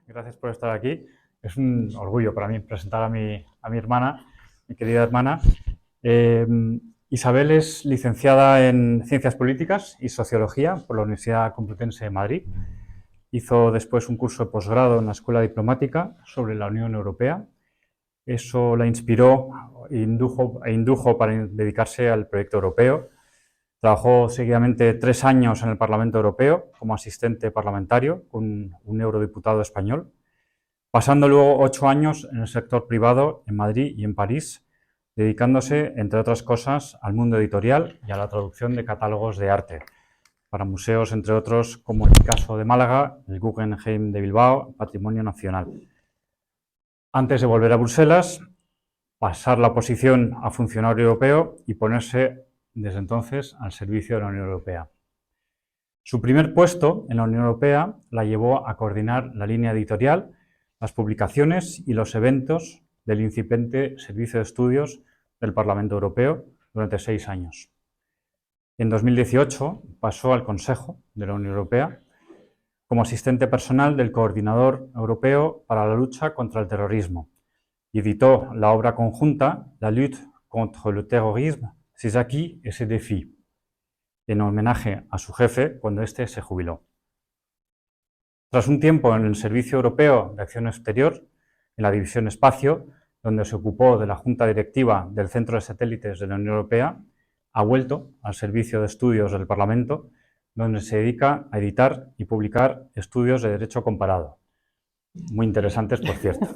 Gracias por estar aquí. Es un orgullo para mí presentar a mi hermana, mi querida hermana. Isabel es licenciada en Ciencias Políticas y Sociología por la Universidad Complutense de Madrid. Hizo después un curso de posgrado en la Escuela Diplomática sobre la Unión Europea. Eso la inspiró e indujo para dedicarse al proyecto europeo. Trabajó seguidamente 3 años en el Parlamento Europeo como asistente parlamentario con un eurodiputado español, pasando luego 8 años en el sector privado en Madrid y en París, dedicándose, entre otras cosas, al mundo editorial y a la traducción de catálogos de arte para museos, entre otros, como en el caso de Málaga, el Guggenheim de Bilbao, Patrimonio Nacional. Antes de volver a Bruselas, pasar la oposición a funcionario europeo y ponerse desde entonces al servicio de la Unión Europea. Su primer puesto en la Unión Europea la llevó a coordinar la línea editorial, las publicaciones y los eventos del incipiente Servicio de Estudios del Parlamento Europeo durante 6 años. En 2018 pasó al Consejo de la Unión Europea como asistente personal del Coordinador Europeo para la lucha contra el terrorismo y editó la obra conjunta La lutte contre le terrorisme, ses acquis et ses défis, en homenaje a su jefe cuando éste se jubiló. Tras un tiempo en el Servicio Europeo de Acción Exterior, en la División Espacio, donde se ocupó de la Junta Directiva del Centro de Satélites de la Unión Europea, ha vuelto al Servicio de Estudios del Parlamento, donde se dedica a editar y publicar estudios de derecho comparado. Muy interesantes, por cierto.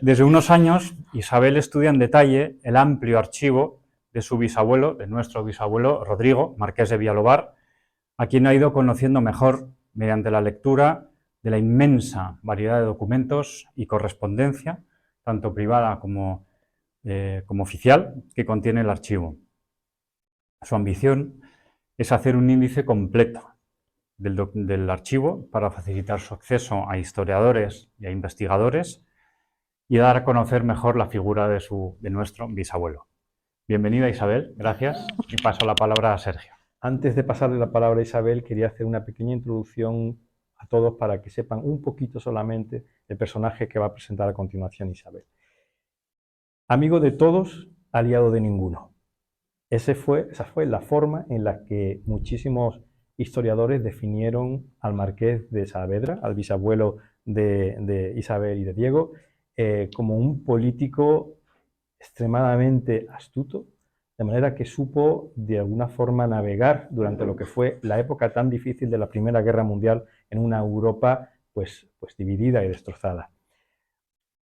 Desde unos años, Isabel estudia en detalle el amplio archivo de su bisabuelo, de nuestro bisabuelo Rodrigo, marqués de Villalobар, a quien ha ido conociendo mejor mediante la lectura de la inmensa variedad de documentos y correspondencia, tanto privada como oficial, que contiene el archivo. Su ambición es hacer un índice completo del archivo para facilitar su acceso a historiadores y a investigadores y dar a conocer mejor la figura de nuestro bisabuelo. Bienvenida, Isabel, gracias, y paso la palabra a Sergio. Antes de pasarle la palabra a Isabel, quería hacer una pequeña introducción a todos para que sepan un poquito solamente el personaje que va a presentar a continuación Isabel. Amigo de todos, aliado de ninguno. Esa fue la forma en la que muchísimos historiadores definieron al marqués de Saavedra, al bisabuelo de Isabel y de Diego, como un político extremadamente astuto, de manera que supo de alguna forma navegar durante lo que fue la época tan difícil de la Primera Guerra Mundial en una Europa pues dividida y destrozada.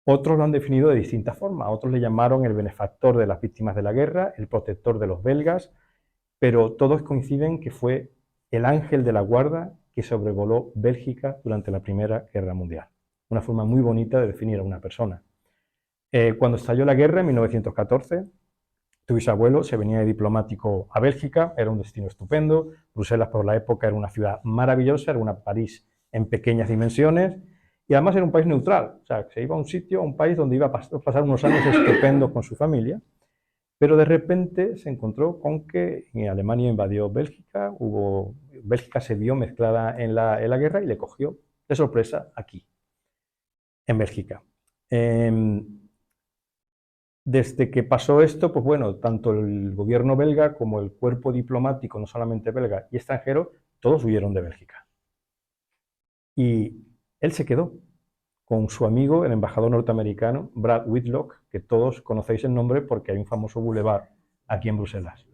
Otros lo han definido de distintas formas, otros le llamaron el benefactor de las víctimas de la guerra, el protector de los belgas, pero todos coinciden que fue el ángel de la guarda que sobrevoló Bélgica durante la Primera Guerra Mundial. Una forma muy bonita de definir a una persona. Cuando estalló la guerra en 1914, tu bisabuelo se venía de diplomático a Bélgica, era un destino estupendo, Bruselas por la época era una ciudad maravillosa, era una París en pequeñas dimensiones, y además era un país neutral, o sea, se iba a un sitio, a un país donde iba a pasar unos años estupendos con su familia, pero de repente se encontró con que Alemania invadió Bélgica, Bélgica se vio mezclada en la guerra y le cogió de sorpresa aquí, en Bélgica. Desde que pasó esto, pues bueno, tanto el gobierno belga como el cuerpo diplomático, no solamente belga y extranjero, todos huyeron de Bélgica. Y él se quedó con su amigo, el embajador norteamericano, Brad Whitlock, que todos conocéis el nombre porque hay un famoso boulevard aquí en Bruselas.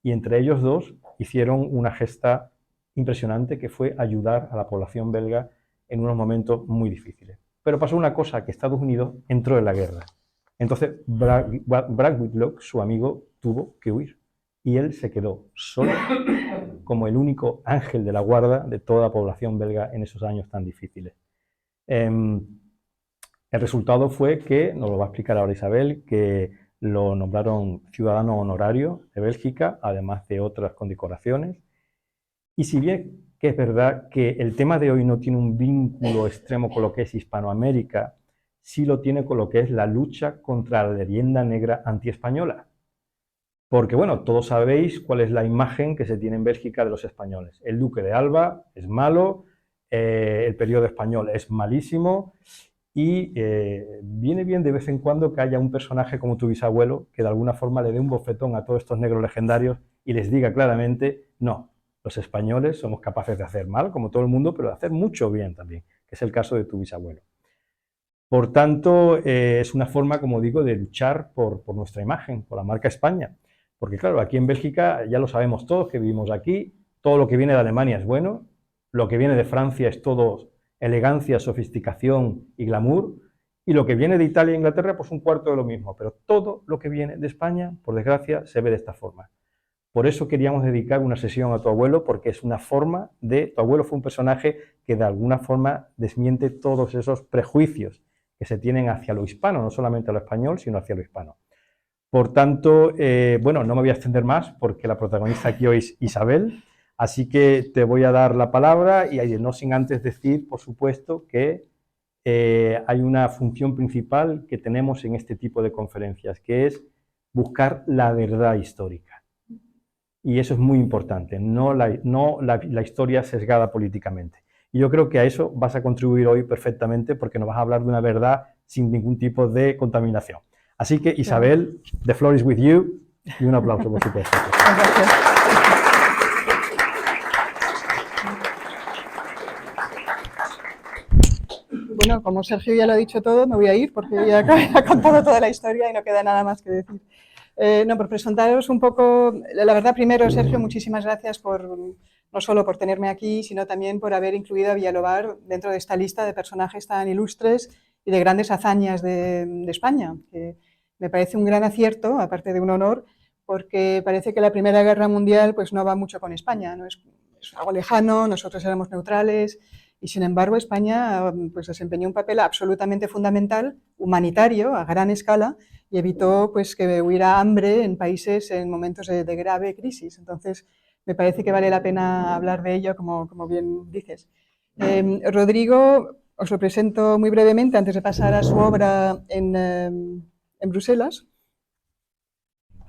Y entre ellos dos hicieron una gesta impresionante que fue ayudar a la población belga en unos momentos muy difíciles. Pero pasó una cosa, que Estados Unidos entró en la guerra. Entonces Brad Whitlock, su amigo, tuvo que huir. Y él se quedó solo como el único ángel de la guarda de toda la población belga en esos años tan difíciles. El resultado fue que, nos lo va a explicar ahora Isabel, que lo nombraron ciudadano honorario de Bélgica, además de otras condecoraciones. Y si bien que es verdad que el tema de hoy no tiene un vínculo extremo con lo que es Hispanoamérica, sí lo tiene con lo que es la lucha contra la leyenda negra antiespañola. Porque, bueno, todos sabéis cuál es la imagen que se tiene en Bélgica de los españoles. El duque de Alba es malo, el periodo español es malísimo, y viene bien de vez en cuando que haya un personaje como tu bisabuelo que de alguna forma le dé un bofetón a todos estos negros legendarios y les diga claramente, no, los españoles somos capaces de hacer mal, como todo el mundo, pero de hacer mucho bien también, que es el caso de tu bisabuelo. Por tanto, es una forma, como digo, de luchar por nuestra imagen, por la marca España. Porque claro, aquí en Bélgica ya lo sabemos todos que vivimos aquí, todo lo que viene de Alemania es bueno, lo que viene de Francia es todo elegancia, sofisticación y glamour, y lo que viene de Italia e Inglaterra, pues un cuarto de lo mismo, pero todo lo que viene de España, por desgracia, se ve de esta forma. Por eso queríamos dedicar una sesión a tu abuelo, porque es una forma de... Tu abuelo fue un personaje que de alguna forma desmiente todos esos prejuicios que se tienen hacia lo hispano, no solamente a lo español, sino hacia lo hispano. Por tanto, bueno, no me voy a extender más porque la protagonista aquí hoy es Isabel, así que te voy a dar la palabra y no sin antes decir, por supuesto, que hay una función principal que tenemos en este tipo de conferencias, que es buscar la verdad histórica. Y eso es muy importante, no la historia sesgada políticamente. Y yo creo que a eso vas a contribuir hoy perfectamente porque nos vas a hablar de una verdad sin ningún tipo de contaminación. Así que, Isabel, the floor is with you, y un aplauso, por supuesto. Gracias. Bueno, como Sergio ya lo ha dicho todo, me voy a ir porque ya ha contado toda la historia y no queda nada más que decir. No, por presentaros un poco, la verdad, primero, Sergio, muchísimas gracias no solo por tenerme aquí, sino también por haber incluido a Villalobar dentro de esta lista de personajes tan ilustres y de grandes hazañas de España, que me parece un gran acierto, aparte de un honor, porque parece que la Primera Guerra Mundial pues, no va mucho con España, ¿no? Es algo lejano, nosotros éramos neutrales, y sin embargo España pues, desempeñó un papel absolutamente fundamental, humanitario, a gran escala, y evitó pues, que hubiera hambre en países en momentos de grave crisis. Entonces, me parece que vale la pena hablar de ello, como bien dices. Rodrigo, os lo presento muy brevemente antes de pasar a su obra en Bruselas.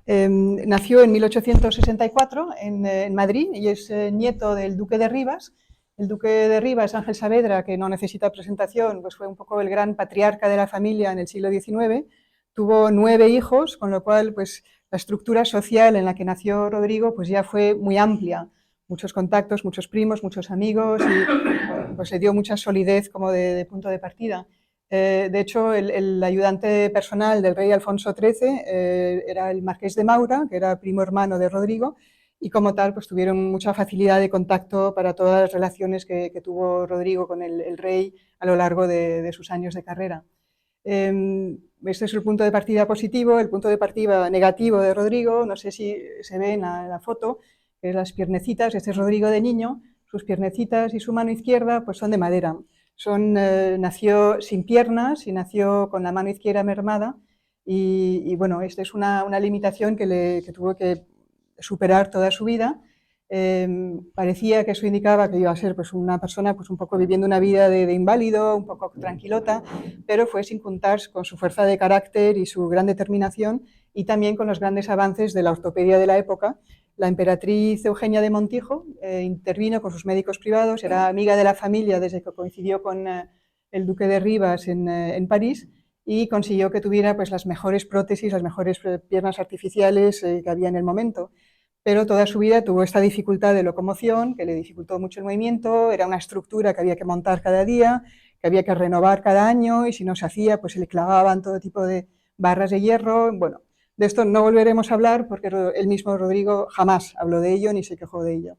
Nació en 1864 en Madrid y es nieto del duque de Rivas. El duque de Rivas, Ángel Saavedra, que no necesita presentación, pues fue un poco el gran patriarca de la familia en el siglo XIX. Tuvo 9 hijos, con lo cual pues, la estructura social en la que nació Rodrigo pues, ya fue muy amplia. Muchos contactos, muchos primos, muchos amigos y pues, le dio mucha solidez como de punto de partida. De hecho, el ayudante personal del rey Alfonso XIII era el marqués de Maura, que era primo hermano de Rodrigo, y como tal pues, tuvieron mucha facilidad de contacto para todas las relaciones que tuvo Rodrigo con el rey a lo largo de sus años de carrera. Este es el punto de partida positivo. El punto de partida negativo de Rodrigo, no sé si se ve en la foto, que es las piernecitas. Este es Rodrigo de niño, sus piernecitas y su mano izquierda pues son de madera. Nació sin piernas y nació con la mano izquierda mermada y bueno, esta es una limitación que tuvo que superar toda su vida. Parecía que eso indicaba que iba a ser pues, una persona pues, un poco viviendo una vida de inválido, un poco tranquilota, pero fue sin contar con su fuerza de carácter y su gran determinación y también con los grandes avances de la ortopedia de la época. La emperatriz Eugenia de Montijo intervino con sus médicos privados, era amiga de la familia desde que coincidió con el duque de Rivas en París y consiguió que tuviera pues, las mejores prótesis, las mejores piernas artificiales que había en el momento. Pero toda su vida tuvo esta dificultad de locomoción que le dificultó mucho el movimiento, era una estructura que había que montar cada día, que había que renovar cada año y si no se hacía pues se le clavaban todo tipo de barras de hierro. Bueno, de esto no volveremos a hablar porque el mismo Rodrigo jamás habló de ello ni se quejó de ello.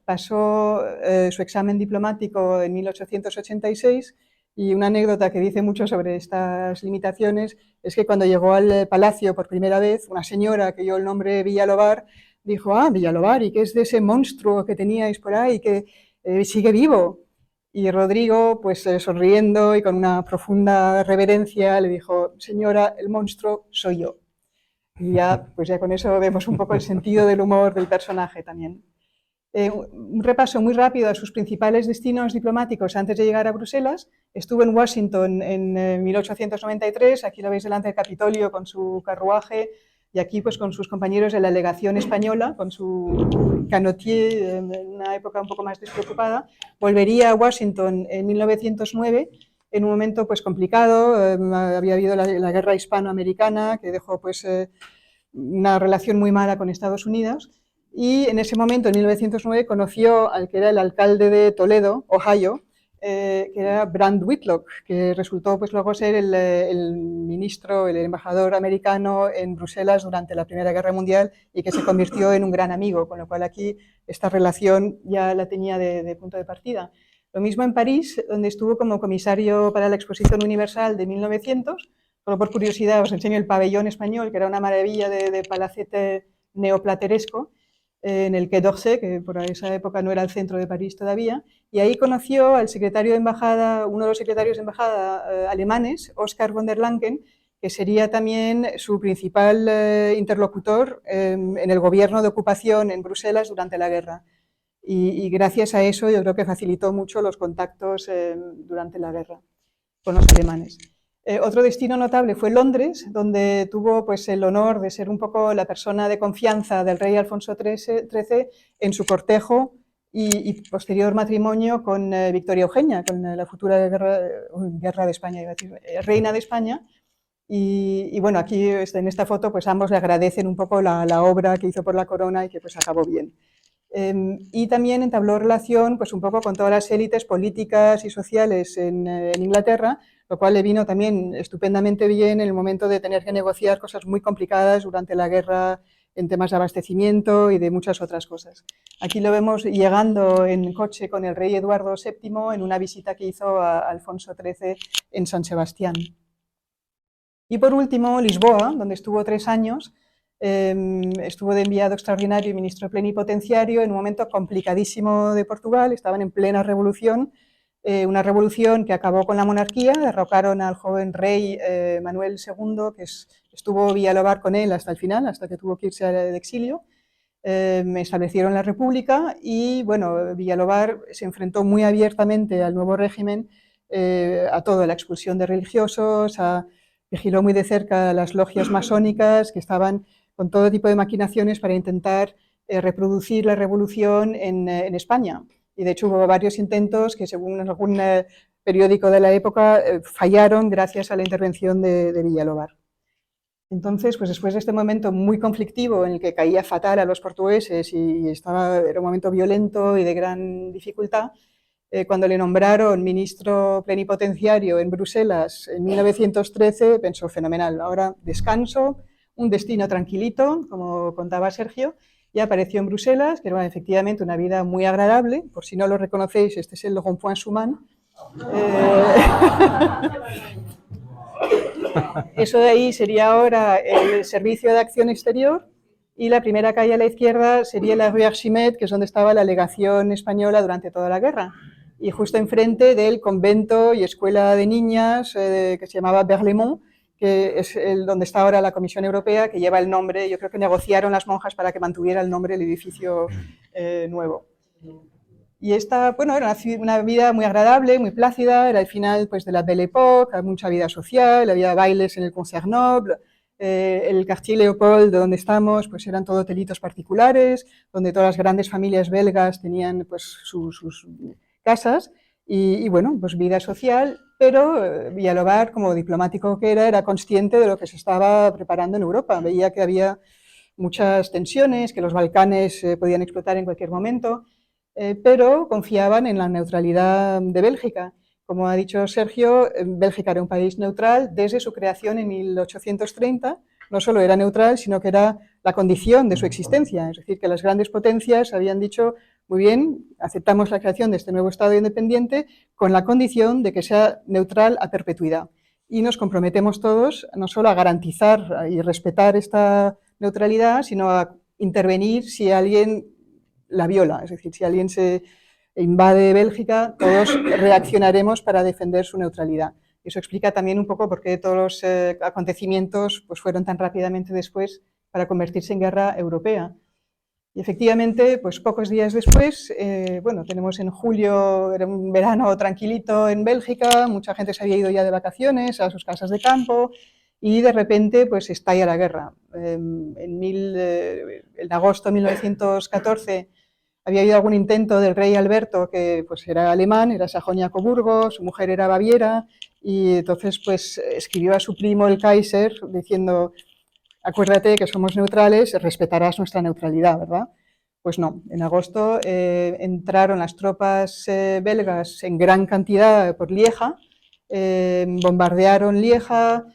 Pasó su examen diplomático en 1886 y una anécdota que dice mucho sobre estas limitaciones es que cuando llegó al palacio por primera vez, una señora que oyó el nombre Villalobar dijo, Villalobar, ¿y qué es de ese monstruo que teníais por ahí que sigue vivo? Y Rodrigo, pues sonriendo y con una profunda reverencia, le dijo: señora, el monstruo soy yo. Y ya, pues ya con eso vemos un poco el sentido del humor del personaje también. Un repaso muy rápido a sus principales destinos diplomáticos antes de llegar a Bruselas. Estuvo en Washington en 1893, aquí lo veis delante del Capitolio con su carruaje, y aquí pues con sus compañeros de la legación española, con su canotier, en una época un poco más despreocupada. Volvería a Washington en 1909, en un momento pues complicado. Había habido la guerra hispanoamericana que dejó pues una relación muy mala con Estados Unidos. Y en ese momento, en 1909, conoció al que era el alcalde de Toledo, Ohio, que era Brand Whitlock, que resultó pues luego ser el ministro, el embajador americano en Bruselas durante la Primera Guerra Mundial, y que se convirtió en un gran amigo, con lo cual aquí esta relación ya la tenía de punto de partida. Lo mismo en París, donde estuvo como comisario para la Exposición Universal de 1900. Solo por curiosidad os enseño el pabellón español, que era una maravilla de palacete neoplateresco, en el Quai d'Orsay, que por esa época no era el centro de París todavía, y ahí conoció al secretario de embajada, uno de los secretarios de embajada alemanes, Oskar von der Lancken, que sería también su principal interlocutor en el gobierno de ocupación en Bruselas durante la guerra. Y gracias a eso yo creo que facilitó mucho los contactos durante la guerra con los alemanes. Otro destino notable fue Londres, donde tuvo pues, el honor de ser un poco la persona de confianza del rey Alfonso XIII en su cortejo y posterior matrimonio con Victoria Eugenia, con la futura guerra de España, iba a decir, reina de España. Y bueno, aquí en esta foto pues ambos le agradecen un poco la obra que hizo por la corona y que pues acabó bien. Y también entabló relación pues un poco con todas las élites políticas y sociales en Inglaterra, lo cual le vino también estupendamente bien en el momento de tener que negociar cosas muy complicadas durante la guerra en temas de abastecimiento y de muchas otras cosas. Aquí lo vemos llegando en coche con el rey Eduardo VII en una visita que hizo a Alfonso XIII en San Sebastián. Y por último, Lisboa, donde estuvo 3 años, estuvo de enviado extraordinario y ministro plenipotenciario en un momento complicadísimo de Portugal. Estaban en plena revolución, una revolución que acabó con la monarquía, derrocaron al joven rey Manuel II, que estuvo Villalobar con él hasta el final, hasta que tuvo que irse de exilio. Establecieron la república y bueno, Villalobar se enfrentó muy abiertamente al nuevo régimen, a todo, la expulsión de religiosos, vigiló muy de cerca las logias masónicas que estaban con todo tipo de maquinaciones para intentar reproducir la revolución en España. Y de hecho hubo varios intentos que, según algún periódico de la época, fallaron gracias a la intervención de Villalobar. Entonces, pues después de este momento muy conflictivo en el que caía fatal a los portugueses y era un momento violento y de gran dificultad, cuando le nombraron ministro plenipotenciario en Bruselas en 1913, pensó: fenomenal, ahora descanso, un destino tranquilito, como contaba Sergio, y apareció en Bruselas, que era efectivamente una vida muy agradable. Por si no lo reconocéis, este es el Rond-Point-Schuman. Eso de ahí sería ahora el Servicio de Acción Exterior, y la primera calle a la izquierda sería la Rue Archimède, que es donde estaba la legación española durante toda la guerra. Y justo enfrente del convento y escuela de niñas que se llamaba Berlaymont, que es donde está ahora la Comisión Europea, que lleva el nombre. Yo creo que negociaron las monjas para que mantuviera el nombre del edificio nuevo. Y esta, bueno, era una vida muy agradable, muy plácida, era el final pues, de la Belle Époque, había mucha vida social, había bailes en el Concert Noble, el Quartier Léopold, donde estamos, pues eran todo hotelitos particulares, donde todas las grandes familias belgas tenían pues, sus casas, y bueno, pues vida social, pero Villalobar, como diplomático que era consciente de lo que se estaba preparando en Europa. Veía que había muchas tensiones, que los Balcanes podían explotar en cualquier momento, pero confiaban en la neutralidad de Bélgica. Como ha dicho Sergio, Bélgica era un país neutral desde su creación en 1830. No solo era neutral, sino que era la condición de su existencia. Es decir, que las grandes potencias habían dicho: muy bien, aceptamos la creación de este nuevo Estado independiente con la condición de que sea neutral a perpetuidad. Y nos comprometemos todos no solo a garantizar y respetar esta neutralidad, sino a intervenir si alguien la viola. Es decir, si alguien invade Bélgica, todos reaccionaremos para defender su neutralidad. Eso explica también un poco por qué todos los acontecimientos pues, fueron tan rápidamente después para convertirse en guerra europea. Y efectivamente, pues pocos días después, bueno, tenemos en julio, era un verano tranquilito en Bélgica, mucha gente se había ido ya de vacaciones a sus casas de campo y de repente pues estalla la guerra. En agosto de 1914 había habido algún intento del rey Alberto, que pues era alemán, era Sajonia-Coburgo, su mujer era Baviera, y entonces pues escribió a su primo el Kaiser diciendo: acuérdate que somos neutrales, respetarás nuestra neutralidad, ¿verdad? Pues no, en agosto entraron las tropas belgas en gran cantidad por Lieja, bombardearon Lieja,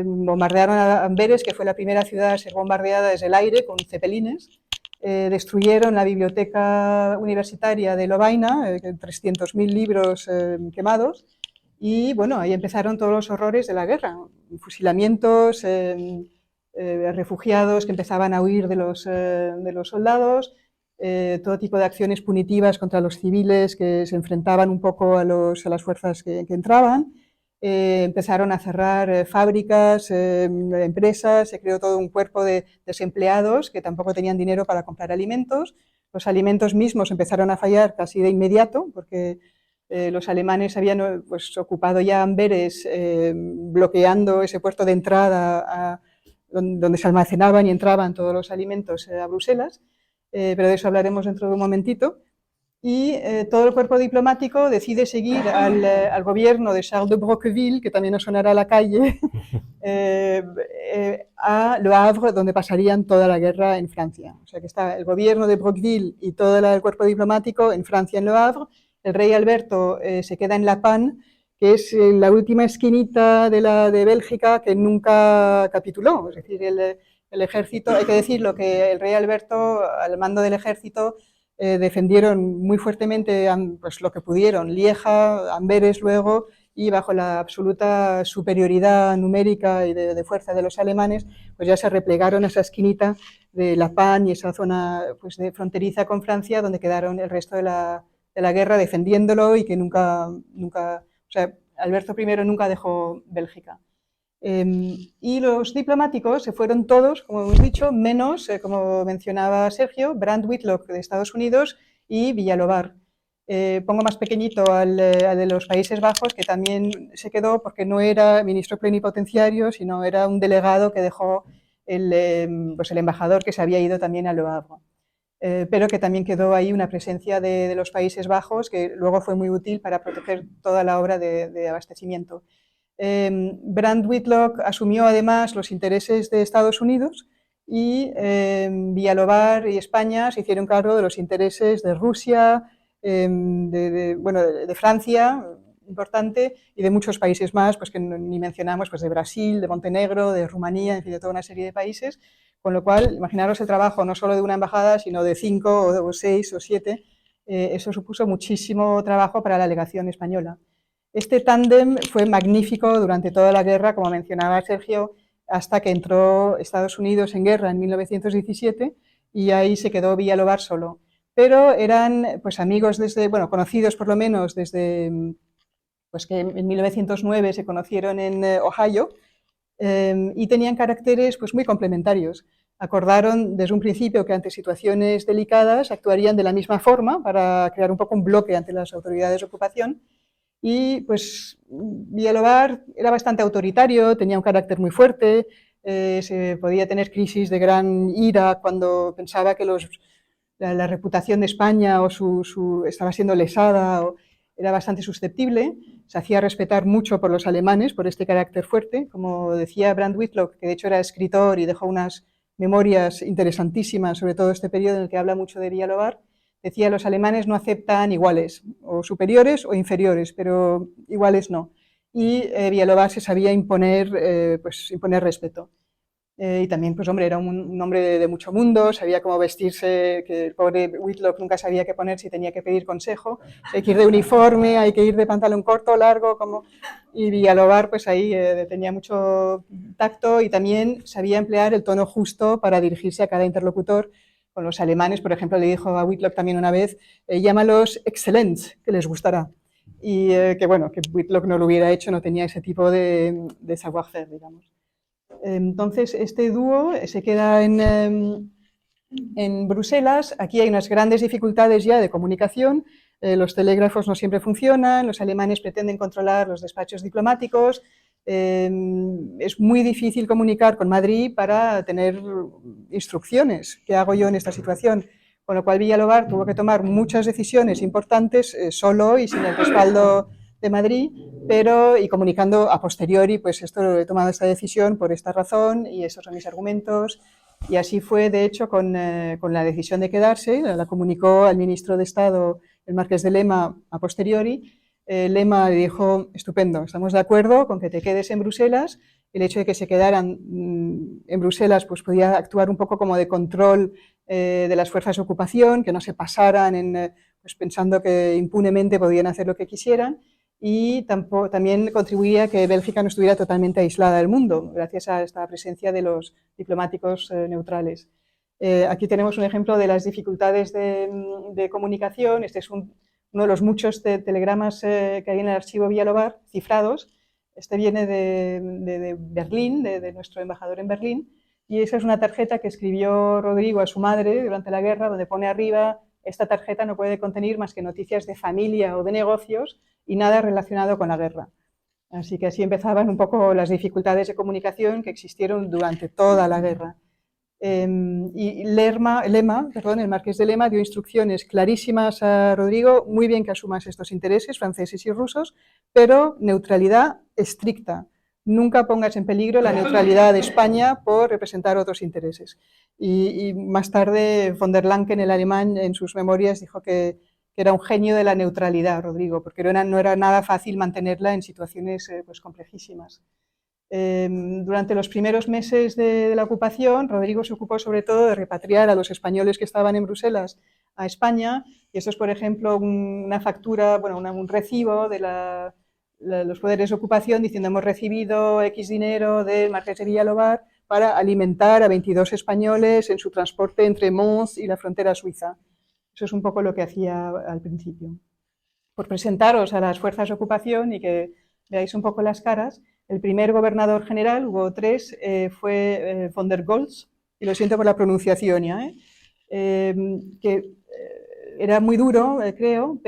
bombardearon a Amberes, que fue la primera ciudad a ser bombardeada desde el aire con cepelines, destruyeron la biblioteca universitaria de Lovaina, 300.000 libros quemados, y bueno, ahí empezaron todos los horrores de la guerra, fusilamientos, refugiados que empezaban a huir de los soldados, todo tipo de acciones punitivas contra los civiles que se enfrentaban un poco a las fuerzas que entraban. Empezaron a cerrar fábricas, empresas, se creó todo un cuerpo de desempleados que tampoco tenían dinero para comprar alimentos. Los alimentos mismos empezaron a fallar casi de inmediato porque los alemanes habían pues, ocupado ya Amberes, bloqueando ese puerto de entrada donde se almacenaban y entraban todos los alimentos a Bruselas, pero de eso hablaremos dentro de un momentito. Y todo el cuerpo diplomático decide seguir al gobierno de Charles de Broqueville, que también nos sonará a la calle, a Le Havre, donde pasarían toda la guerra en Francia. O sea que está el gobierno de Broqueville y todo el cuerpo diplomático en Francia, en Le Havre. El rey Alberto se queda en La Panne, que es la última esquinita de Bélgica que nunca capituló. Es decir, el ejército, hay que decirlo, que el rey Alberto, al mando del ejército, defendieron muy fuertemente pues, lo que pudieron, Lieja, Amberes luego, y bajo la absoluta superioridad numérica y de fuerza de los alemanes, pues ya se replegaron a esa esquinita de La Panne y esa zona pues, de fronteriza con Francia, donde quedaron el resto de la guerra defendiéndolo y que nunca, o sea, Alberto I nunca dejó Bélgica. Y los diplomáticos se fueron todos, como hemos dicho, menos, como mencionaba Sergio, Brand Whitlock de Estados Unidos y Villalobar. Pongo más pequeñito al de los Países Bajos, que también se quedó porque no era ministro plenipotenciario, sino era un delegado que dejó pues el embajador que se había ido también a Le Havre. Pero que también quedó ahí una presencia de los Países Bajos que luego fue muy útil para proteger toda la obra de abastecimiento. Brand Whitlock asumió además los intereses de Estados Unidos y Villalobar y España se hicieron cargo de los intereses de Rusia, de Francia, importante, y de muchos países más, pues que ni mencionamos, pues de Brasil, de Montenegro, de Rumanía, en fin, de toda una serie de países, con lo cual, imaginaros el trabajo no solo de una embajada, sino de 5 o 6 o 7, eso supuso muchísimo trabajo para la legación española. Este tándem fue magnífico durante toda la guerra, como mencionaba Sergio, hasta que entró Estados Unidos en guerra en 1917 y ahí se quedó Villalobar solo. Pero eran pues, amigos desde, bueno, conocidos por lo menos desde pues, que en 1909 se conocieron en Ohio y tenían caracteres pues, muy complementarios. Acordaron desde un principio que ante situaciones delicadas actuarían de la misma forma para crear un poco un bloque ante las autoridades de ocupación. Y pues Villalobar era bastante autoritario, tenía un carácter muy fuerte, se podía tener crisis de gran ira cuando pensaba que la reputación de España o estaba siendo lesada, o era bastante susceptible, se hacía respetar mucho por los alemanes por este carácter fuerte, como decía Brand Whitlock, que de hecho era escritor y dejó unas memorias interesantísimas sobre todo este periodo en el que habla mucho de Villalobar. Decía, los alemanes no aceptan iguales, o superiores o inferiores, pero iguales no. Y Villalobar se sabía imponer respeto. Y también, pues hombre, era un hombre de mucho mundo, sabía cómo vestirse, que el pobre Whitlock nunca sabía qué poner si tenía que pedir consejo. Hay que ir de uniforme, hay que ir de pantalón corto, largo, y Villalobar pues ahí tenía mucho tacto y también sabía emplear el tono justo para dirigirse a cada interlocutor, con los alemanes, por ejemplo, le dijo a Whitlock también una vez, llámalos excellents, que les gustará. Y que bueno, que Whitlock no lo hubiera hecho, no tenía ese tipo de savoir-faire, digamos. Entonces, este dúo se queda en Bruselas. Aquí hay unas grandes dificultades ya de comunicación. Los telégrafos no siempre funcionan, los alemanes pretenden controlar los despachos diplomáticos. Es muy difícil comunicar con Madrid para tener instrucciones. ¿Qué hago yo en esta situación? Con lo cual Villalobart tuvo que tomar muchas decisiones importantes solo y sin el respaldo de Madrid, pero y comunicando a posteriori, pues esto he tomado esta decisión por esta razón y estos son mis argumentos. Y así fue, de hecho, con la decisión de quedarse, la comunicó al ministro de Estado, el marqués de Lema, a posteriori. Lema le dijo, estupendo, estamos de acuerdo con que te quedes en Bruselas. El hecho de que se quedaran en Bruselas pues podía actuar un poco como de control de las fuerzas de ocupación, que no se pasaran pues pensando que impunemente podían hacer lo que quisieran, y también contribuía a que Bélgica no estuviera totalmente aislada del mundo, gracias a esta presencia de los diplomáticos neutrales. Aquí tenemos un ejemplo de las dificultades de comunicación. Este es uno de los muchos telegramas que hay en el archivo Villalobart, cifrados. Este viene de Berlín, de nuestro embajador en Berlín, y esa es una tarjeta que escribió Rodrigo a su madre durante la guerra, donde pone arriba, esta tarjeta no puede contener más que noticias de familia o de negocios y nada relacionado con la guerra. Así que así empezaban un poco las dificultades de comunicación que existieron durante toda la guerra. Y Lema, el marqués de Lema, dio instrucciones clarísimas a Rodrigo, muy bien que asumas estos intereses franceses y rusos, pero neutralidad estricta. Nunca pongas en peligro la neutralidad de España por representar otros intereses. Y más tarde, von der Lancken, el alemán, en sus memorias dijo que era un genio de la neutralidad, Rodrigo, porque no era nada fácil mantenerla en situaciones pues, complejísimas. Durante los primeros meses de la ocupación, Rodrigo se ocupó sobre todo de repatriar a los españoles que estaban en Bruselas a España, y esto es, por ejemplo, una factura, bueno, un recibo de los poderes de ocupación diciendo hemos recibido X dinero del marqués de Villalobart para alimentar a 22 españoles en su transporte entre Mons y la frontera suiza. Eso es un poco lo que hacía al principio. Por presentaros a las fuerzas de ocupación y que veáis un poco las caras, el primer gobernador general, hubo tres, fue von der Goltz, y lo siento por la pronunciación ya, que era muy duro, creo,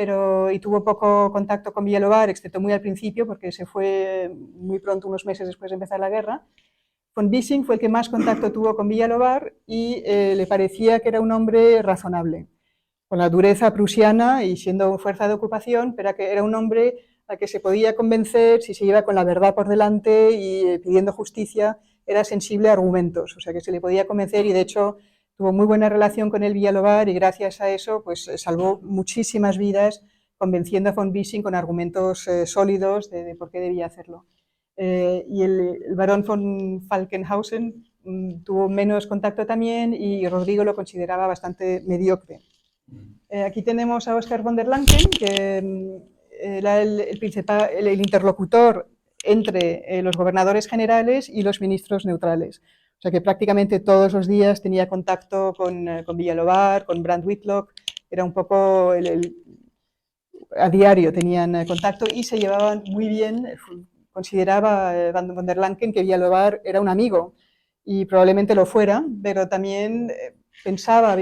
y tuvo poco contacto con Villalobart, excepto muy al principio, porque se fue muy pronto, unos meses después de empezar la guerra. Von Bissing fue el que más contacto tuvo con Villalobart y le parecía que era un hombre razonable, con la dureza prusiana y siendo fuerza de ocupación, pero que era un hombre al que se podía convencer si se iba con la verdad por delante y pidiendo justicia, era sensible a argumentos, o sea que se le podía convencer y de hecho tuvo muy buena relación con el Villalobart y gracias a eso pues salvó muchísimas vidas convenciendo a von Bissing con argumentos sólidos de por qué debía hacerlo. Y el barón von Falkenhausen tuvo menos contacto también y Rodrigo lo consideraba bastante mediocre. Aquí tenemos a Oskar von der Lancken, que era el interlocutor entre los gobernadores generales y los ministros neutrales. O sea que prácticamente todos los días tenía contacto con Villalobart, con Brandt Whitlock, era un poco a diario tenían contacto y se llevaban muy bien. Consideraba von der Lancken que Villalobart era un amigo y probablemente lo fuera, pero también pensaba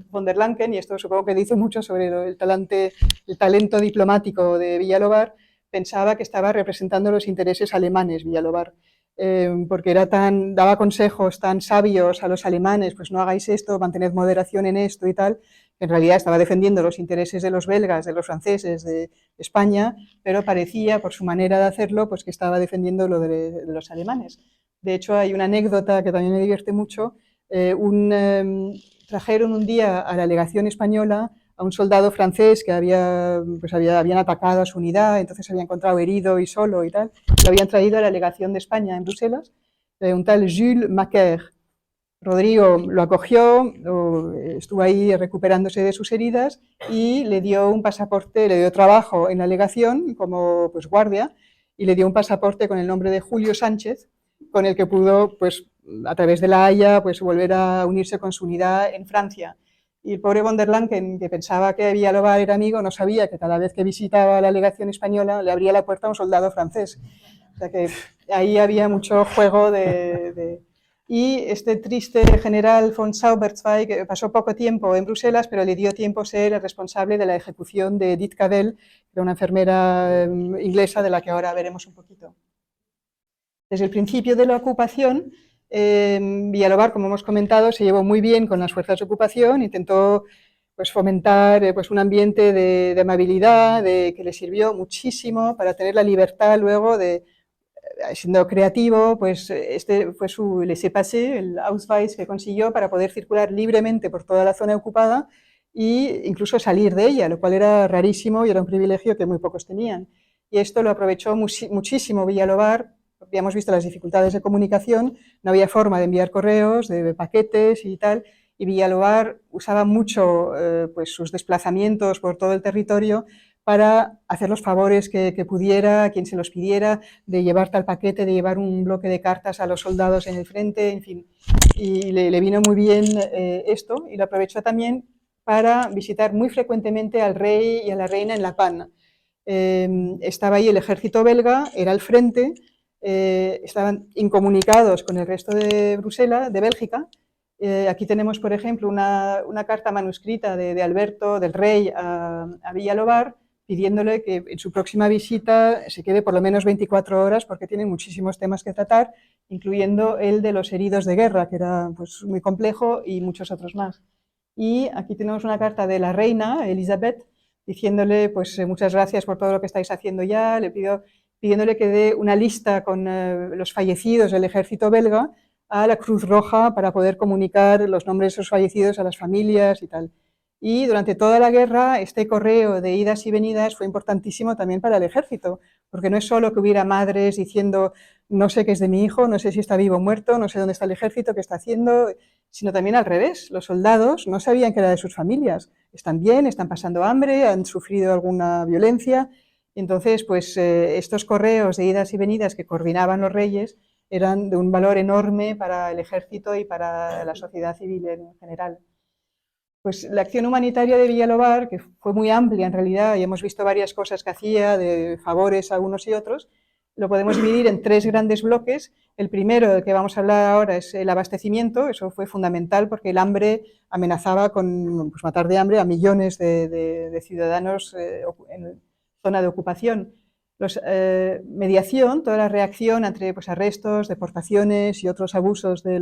von der Lancken, y esto supongo que dice mucho sobre el talento diplomático de Villalobart, pensaba que estaba representando los intereses alemanes Villalobart, porque daba consejos tan sabios a los alemanes, pues no hagáis esto, mantened moderación en esto y tal, que en realidad estaba defendiendo los intereses de los belgas, de los franceses, de España, pero parecía, por su manera de hacerlo, pues que estaba defendiendo lo de los alemanes. De hecho, hay una anécdota que también me divierte mucho. Trajeron un día a la legación española a un soldado francés que habían atacado a su unidad, entonces se había encontrado herido y solo y tal. Lo habían traído a la legación de España en Bruselas, un tal Jules Macaire. Rodrigo lo acogió, estuvo ahí recuperándose de sus heridas y le dio un pasaporte, le dio trabajo en la legación como pues, guardia y le dio un pasaporte con el nombre de Julio Sánchez, con el que pudo, pues, a través de La Haya, pues, volver a unirse con su unidad en Francia. Y el pobre von der Lancken, que pensaba que Villalobar era amigo, no sabía que cada vez que visitaba la legación española le abría la puerta a un soldado francés. O sea que ahí había mucho juego Y este triste general von Sauberzweig pasó poco tiempo en Bruselas, pero le dio tiempo a ser el responsable de la ejecución de Edith Cavell, que era una enfermera inglesa de la que ahora veremos un poquito. Desde el principio de la ocupación, Villalobar, como hemos comentado, se llevó muy bien con las fuerzas de ocupación, intentó pues, fomentar pues, un ambiente de amabilidad, que le sirvió muchísimo para tener la libertad luego de, siendo creativo, pues este fue su laissez-passer, el Ausweis que consiguió para poder circular libremente por toda la zona ocupada e incluso salir de ella, lo cual era rarísimo y era un privilegio que muy pocos tenían. Y esto lo aprovechó muchísimo Villalobar. Habíamos visto las dificultades de comunicación, no había forma de enviar correos, de paquetes y tal, y Villalobar usaba mucho pues sus desplazamientos por todo el territorio para hacer los favores que pudiera, a quien se los pidiera, de llevar tal paquete, de llevar un bloque de cartas a los soldados en el frente, en fin. Y le vino muy bien esto, y lo aprovechó también para visitar muy frecuentemente al rey y a la reina en La Panne. Estaba ahí el ejército belga, era al frente, estaban incomunicados con el resto de Bruselas, de Bélgica. Aquí tenemos, por ejemplo, una carta manuscrita de Alberto, del rey, a Villalobar, pidiéndole que en su próxima visita se quede por lo menos 24 horas porque tienen muchísimos temas que tratar, incluyendo el de los heridos de guerra, que era pues, muy complejo, y muchos otros más. Y aquí tenemos una carta de la reina, Elizabeth, diciéndole pues, muchas gracias por todo lo que estáis haciendo ya, pidiéndole que dé una lista con los fallecidos del ejército belga a la Cruz Roja para poder comunicar los nombres de esos fallecidos a las familias y tal. Y durante toda la guerra este correo de idas y venidas fue importantísimo también para el ejército, porque no es solo que hubiera madres diciendo no sé qué es de mi hijo, no sé si está vivo o muerto, no sé dónde está el ejército, qué está haciendo, sino también al revés. Los soldados no sabían que era de sus familias, están bien, están pasando hambre, han sufrido alguna violencia. Entonces, pues estos correos de idas y venidas que coordinaban los reyes eran de un valor enorme para el ejército y para la sociedad civil en general. Pues la acción humanitaria de Villalobar, que fue muy amplia en realidad, y hemos visto varias cosas que hacía, de favores a unos y otros, lo podemos dividir en tres grandes bloques. El primero, del que vamos a hablar ahora, es el abastecimiento. Eso fue fundamental porque el hambre amenazaba con pues, matar de hambre a millones de ciudadanos en zona de ocupación. Mediación, toda la reacción entre pues, arrestos, deportaciones y otros abusos de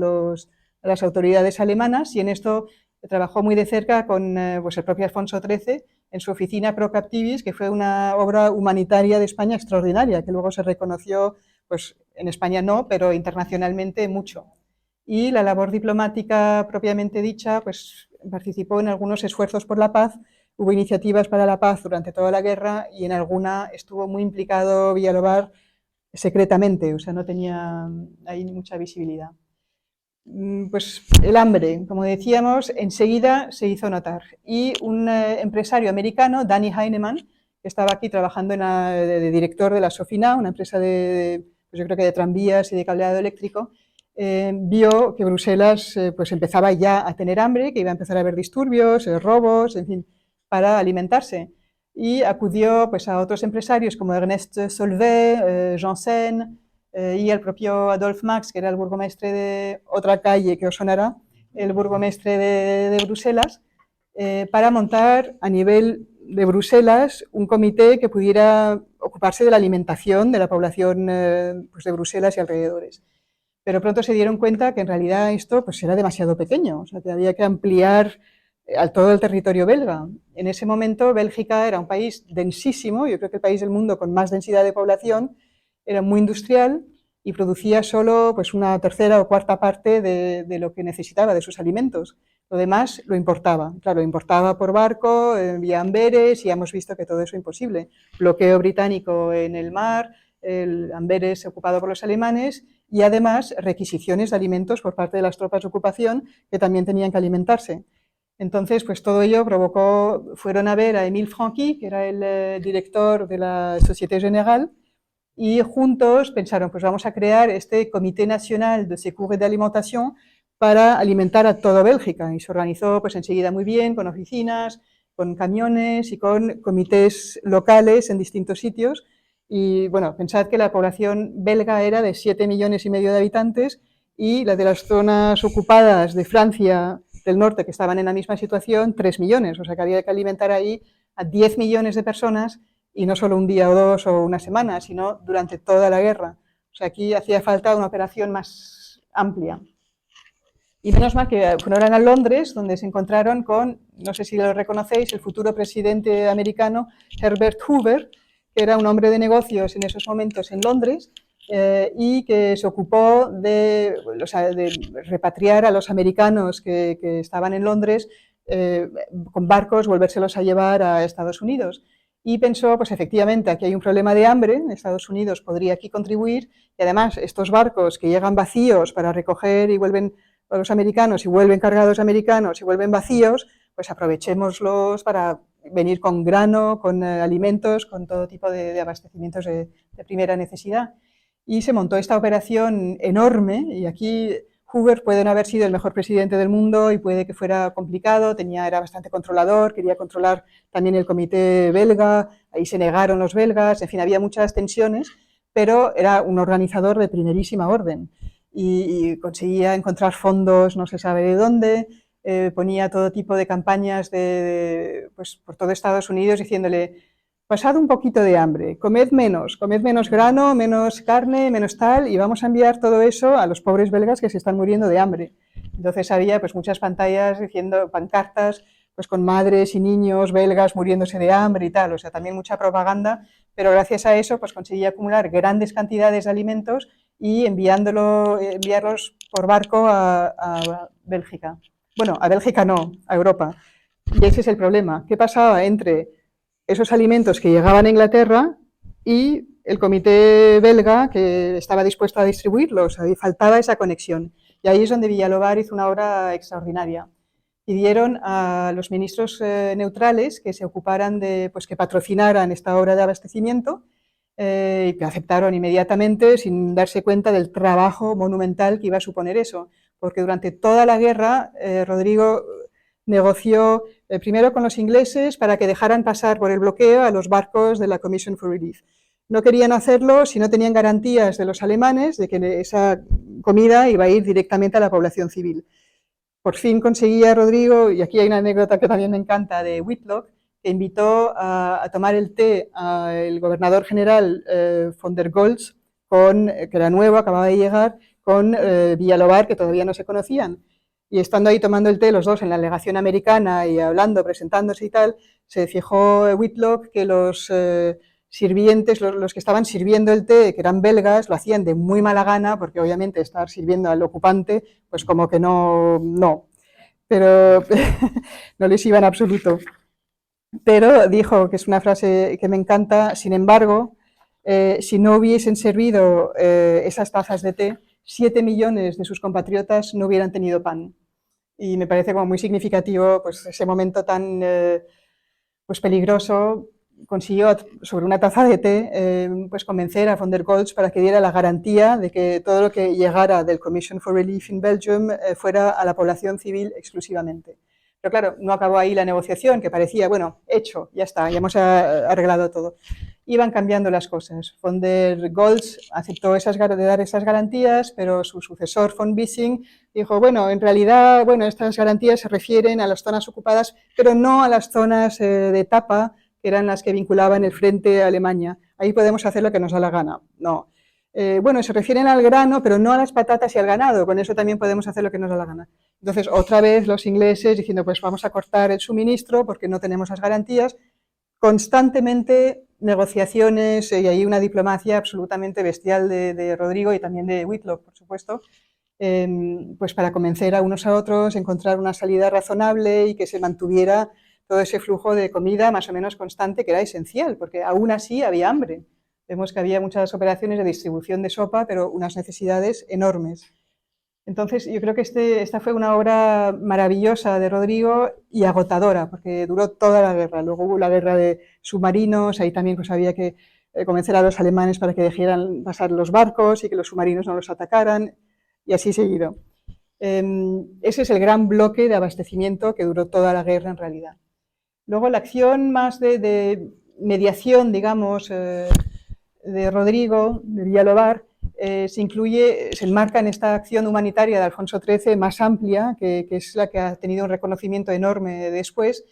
las autoridades alemanas, y en esto trabajó muy de cerca con pues el propio Alfonso XIII en su oficina Pro Captivis, que fue una obra humanitaria de España extraordinaria, que luego se reconoció, pues en España no, pero internacionalmente mucho. Y la labor diplomática propiamente dicha, pues participó en algunos esfuerzos por la paz, hubo iniciativas para la paz durante toda la guerra y en alguna estuvo muy implicado Villalobar secretamente, o sea, no tenía ahí mucha visibilidad. Pues el hambre, como decíamos, enseguida se hizo notar. Y un empresario americano, Danny Heinemann, que estaba aquí trabajando de director de la Sofina, una empresa pues yo creo que de tranvías y de cableado eléctrico, vio que Bruselas pues empezaba ya a tener hambre, que iba a empezar a haber disturbios, robos, en fin, para alimentarse. Y acudió pues, a otros empresarios como Ernest Solvay, Janssen, y el propio Adolphe Max, que era el burgomestre de otra calle que os sonará, el burgomestre de Bruselas, para montar a nivel de Bruselas un comité que pudiera ocuparse de la alimentación de la población pues de Bruselas y alrededores. Pero pronto se dieron cuenta que en realidad esto pues, era demasiado pequeño, o sea, que había que ampliar a todo el territorio belga. En ese momento Bélgica era un país densísimo, yo creo que el país del mundo con más densidad de población, era muy industrial y producía solo pues, una tercera o cuarta parte de lo que necesitaba, de sus alimentos. Lo demás lo importaba. Claro, importaba por barco, vía Amberes, y hemos visto que todo eso es imposible. Bloqueo británico en el mar, el Amberes ocupado por los alemanes, y además requisiciones de alimentos por parte de las tropas de ocupación que también tenían que alimentarse. Entonces, pues todo ello provocó, fueron a ver a Émile Franqui, que era el director de la Société Générale, y juntos pensaron, pues vamos a crear este Comité Nacional de Secours et d'Alimentation para alimentar a toda Bélgica, y se organizó pues enseguida muy bien, con oficinas, con camiones y con comités locales en distintos sitios. Y bueno, pensad que la población belga era de 7,5 millones de habitantes, y la de las zonas ocupadas de Francia del norte, que estaban en la misma situación, 3 millones. O sea que había que alimentar ahí a 10 millones de personas, y no solo un día o dos o una semana, sino durante toda la guerra. O sea, aquí hacía falta una operación más amplia. Y menos mal que fueron a Londres, donde se encontraron con, no sé si lo reconocéis, el futuro presidente americano Herbert Hoover, que era un hombre de negocios en esos momentos en Londres, y que se ocupó de repatriar a los americanos que estaban en Londres con barcos, volvérselos a llevar a Estados Unidos. Y pensó, pues efectivamente, aquí hay un problema de hambre, Estados Unidos podría aquí contribuir, y además estos barcos que llegan vacíos para recoger y vuelven a los americanos y vuelven cargados americanos y vuelven vacíos, pues aprovechémoslos para venir con grano, con alimentos, con todo tipo de abastecimientos de primera necesidad. Y se montó esta operación enorme, y aquí Hoover puede no haber sido el mejor presidente del mundo y puede que fuera complicado, era bastante controlador, quería controlar también el comité belga, ahí se negaron los belgas, en fin, había muchas tensiones, pero era un organizador de primerísima orden y conseguía encontrar fondos, no se sabe de dónde, ponía todo tipo de campañas pues, por todo Estados Unidos diciéndole: pasad un poquito de hambre, comed menos grano, menos carne, menos tal, y vamos a enviar todo eso a los pobres belgas que se están muriendo de hambre. Entonces había pues muchas pantallas diciendo, pancartas, pues con madres y niños belgas muriéndose de hambre y tal, o sea, también mucha propaganda, pero gracias a eso pues conseguía acumular grandes cantidades de alimentos y enviarlos por barco a Bélgica. Bueno, a Bélgica no, a Europa. Y ese es el problema. ¿Qué pasaba entre esos alimentos que llegaban a Inglaterra y el comité belga que estaba dispuesto a distribuirlos? Ahí faltaba esa conexión. Y ahí es donde Villalobar hizo una obra extraordinaria. Pidieron a los ministros neutrales que se ocuparan de, pues que patrocinaran esta obra de abastecimiento, y que aceptaron inmediatamente sin darse cuenta del trabajo monumental que iba a suponer eso, porque durante toda la guerra Rodrigo negoció primero con los ingleses para que dejaran pasar por el bloqueo a los barcos de la Commission for Relief. No querían hacerlo si no tenían garantías de los alemanes de que esa comida iba a ir directamente a la población civil. Por fin conseguía Rodrigo, y aquí hay una anécdota que también me encanta, de Whitlock, que invitó a tomar el té al gobernador general von der Goltz, que era nuevo, acababa de llegar, con Villalobar, que todavía no se conocían. Y estando ahí tomando el té los dos en la legación americana y hablando, presentándose y tal, se fijó Whitlock que los sirvientes, los que estaban sirviendo el té, que eran belgas, lo hacían de muy mala gana, porque obviamente estar sirviendo al ocupante, pues como que no, pero no les iba en absoluto. Pero dijo, que es una frase que me encanta, sin embargo, si no hubiesen servido esas tazas de té, 7 millones de sus compatriotas no hubieran tenido pan. Y me parece como muy significativo pues, ese momento tan pues, peligroso. Consiguió sobre una taza de té pues convencer a von der Goltz para que diera la garantía de que todo lo que llegara del Commission for Relief in Belgium fuera a la población civil exclusivamente. Pero claro, no acabó ahí la negociación, que parecía, bueno, hecho, ya está, ya hemos arreglado todo. Iban cambiando las cosas. Von der Goltz aceptó de dar esas garantías, pero su sucesor, von Bissing, dijo, bueno, en realidad, bueno, estas garantías se refieren a las zonas ocupadas, pero no a las zonas de etapa, que eran las que vinculaban el frente a Alemania. Ahí podemos hacer lo que nos da la gana. No. Bueno, se refieren al grano, pero no a las patatas y al ganado. Con eso también podemos hacer lo que nos da la gana. Entonces, otra vez los ingleses diciendo, pues vamos a cortar el suministro porque no tenemos las garantías. Constantemente negociaciones y hay una diplomacia absolutamente bestial de Rodrigo y también de Whitlock, por supuesto, pues para convencer a unos a otros, encontrar una salida razonable y que se mantuviera todo ese flujo de comida más o menos constante, que era esencial, porque aún así había hambre. Vemos que había muchas operaciones de distribución de sopa, pero unas necesidades enormes. Entonces, yo creo que esta fue una obra maravillosa de Rodrigo y agotadora, porque duró toda la guerra. Luego hubo la guerra de submarinos, ahí también pues había que convencer a los alemanes para que dejaran pasar los barcos y que los submarinos no los atacaran, y así seguido. Ese es el gran bloque de abastecimiento que duró toda la guerra en realidad. Luego la acción más de mediación, digamos, de Rodrigo, de Villalobar, se enmarca en esta acción humanitaria de Alfonso XIII más amplia, que es la que ha tenido un reconocimiento enorme después.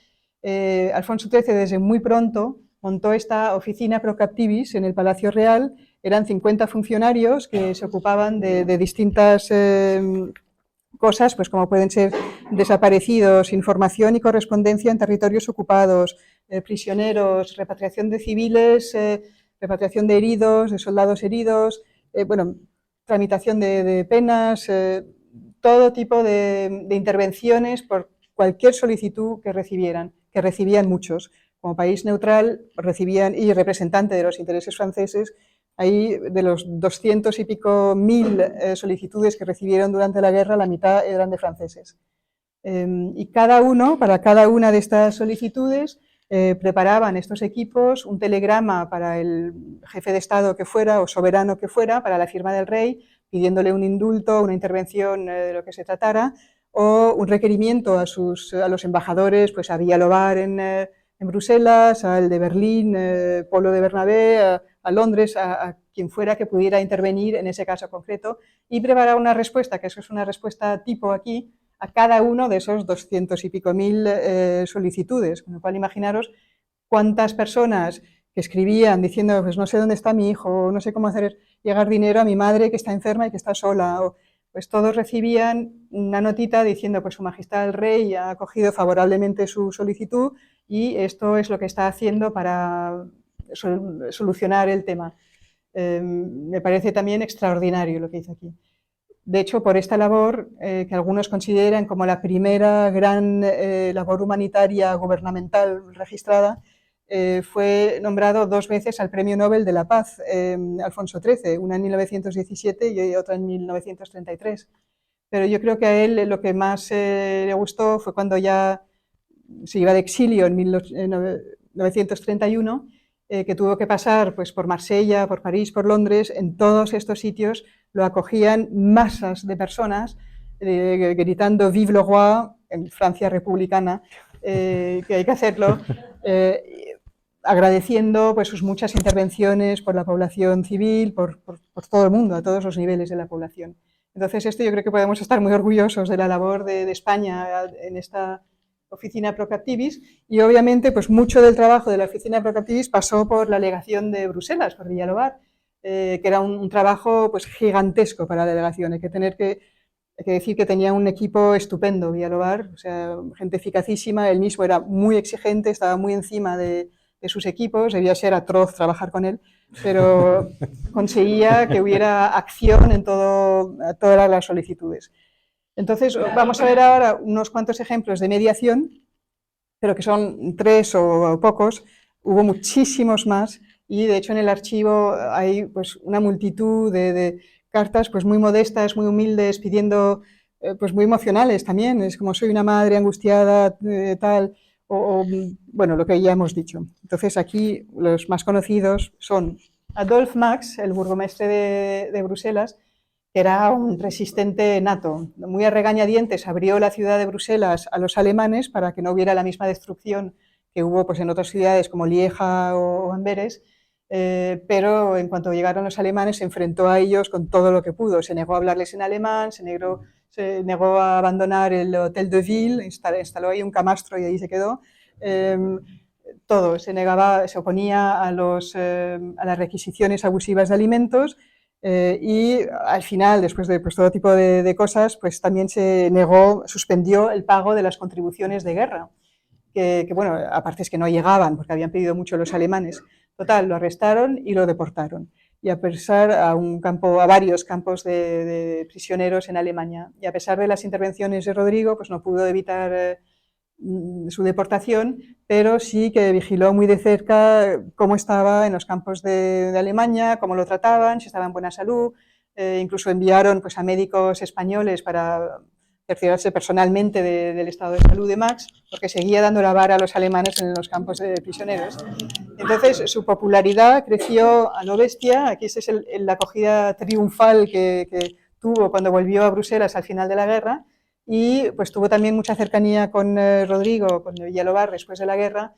Alfonso XIII desde muy pronto montó esta oficina pro captivis en el Palacio Real. Eran 50 funcionarios que se ocupaban de distintas cosas, pues como pueden ser desaparecidos, información y correspondencia en territorios ocupados, prisioneros, repatriación de civiles, repatriación de heridos, de soldados heridos, bueno, tramitación de penas, todo tipo de intervenciones por cualquier solicitud que recibían muchos. Como país neutral recibían, y representante de los intereses franceses, ahí de los 200 y pico mil solicitudes que recibieron durante la guerra, la mitad eran de franceses. Y para cada una de estas solicitudes, preparaban estos equipos un telegrama para el jefe de Estado que fuera o soberano que fuera, para la firma del rey, pidiéndole un indulto, una intervención de lo que se tratara, o un requerimiento a los embajadores, pues a Villalobar en Bruselas, al de Berlín, Polo de Bernabé, a Londres, a quien fuera que pudiera intervenir en ese caso concreto, y preparar una respuesta, que eso es una respuesta tipo aquí, a cada uno de esos 200 y pico mil solicitudes, con lo cual imaginaros cuántas personas que escribían diciendo, pues no sé dónde está mi hijo, no sé cómo hacer llegar dinero a mi madre que está enferma y que está sola, pues todos recibían una notita diciendo, pues Su Majestad el Rey ha acogido favorablemente su solicitud y esto es lo que está haciendo para solucionar el tema. Me parece también extraordinario lo que hizo aquí. De hecho, por esta labor, que algunos consideran como la primera gran labor humanitaria gubernamental registrada, fue nombrado 2 veces al Premio Nobel de la Paz, Alfonso XIII, una en 1917 y otra en 1933. Pero yo creo que a él lo que más le gustó fue cuando ya se iba de exilio en 1931, que tuvo que pasar pues, por Marsella, por París, por Londres. En todos estos sitios lo acogían masas de personas gritando Vive le roi, en Francia republicana, que hay que hacerlo, agradeciendo pues, sus muchas intervenciones por la población civil, por todo el mundo, a todos los niveles de la población. Entonces, esto yo creo que podemos estar muy orgullosos de la labor de España en esta oficina pro captivis, y obviamente pues mucho del trabajo de la oficina pro captivis pasó por la legación de Bruselas, por Villalobar, que era un trabajo pues gigantesco para la delegación. Hay que decir que tenía un equipo estupendo Villalobar, o sea, gente eficacísima. Él mismo era muy exigente, estaba muy encima de sus equipos, debía ser atroz trabajar con él, pero conseguía que hubiera acción en todas las solicitudes. Entonces, vamos a ver ahora unos cuantos ejemplos de mediación, pero que son 3 o pocos. Hubo muchísimos más y, de hecho, en el archivo hay pues, una multitud de cartas pues, muy modestas, muy humildes, pidiendo, pues muy emocionales también. Es como soy una madre angustiada, tal, bueno, lo que ya hemos dicho. Entonces, aquí los más conocidos son Adolphe Max, el burgomestre de Bruselas, que era un resistente nato. Muy a regañadientes abrió la ciudad de Bruselas a los alemanes para que no hubiera la misma destrucción que hubo pues, en otras ciudades como Lieja o Amberes, pero en cuanto llegaron los alemanes se enfrentó a ellos con todo lo que pudo. Se negó a hablarles en alemán, se negó a abandonar el Hotel de Ville, instaló ahí un camastro y ahí se quedó. Todo, se oponía a las requisiciones abusivas de alimentos. Y al final, después de pues, todo tipo de cosas, pues también suspendió el pago de las contribuciones de guerra, que bueno, aparte es que no llegaban porque habían pedido mucho los alemanes. Total, lo arrestaron y lo deportaron y a varios campos de prisioneros en Alemania. Y a pesar de las intervenciones de Rodrigo, pues no pudo evitar su deportación, pero sí que vigiló muy de cerca cómo estaba en los campos de Alemania, cómo lo trataban, si estaba en buena salud. Incluso enviaron pues, a médicos españoles para cerciorarse personalmente del estado de salud de Max, porque seguía dando la vara a los alemanes en los campos de prisioneros. Entonces, su popularidad creció a lo bestia. Aquí esta es la acogida triunfal que tuvo cuando volvió a Bruselas al final de la guerra, y pues tuvo también mucha cercanía con Rodrigo, con Villalobart después de la guerra,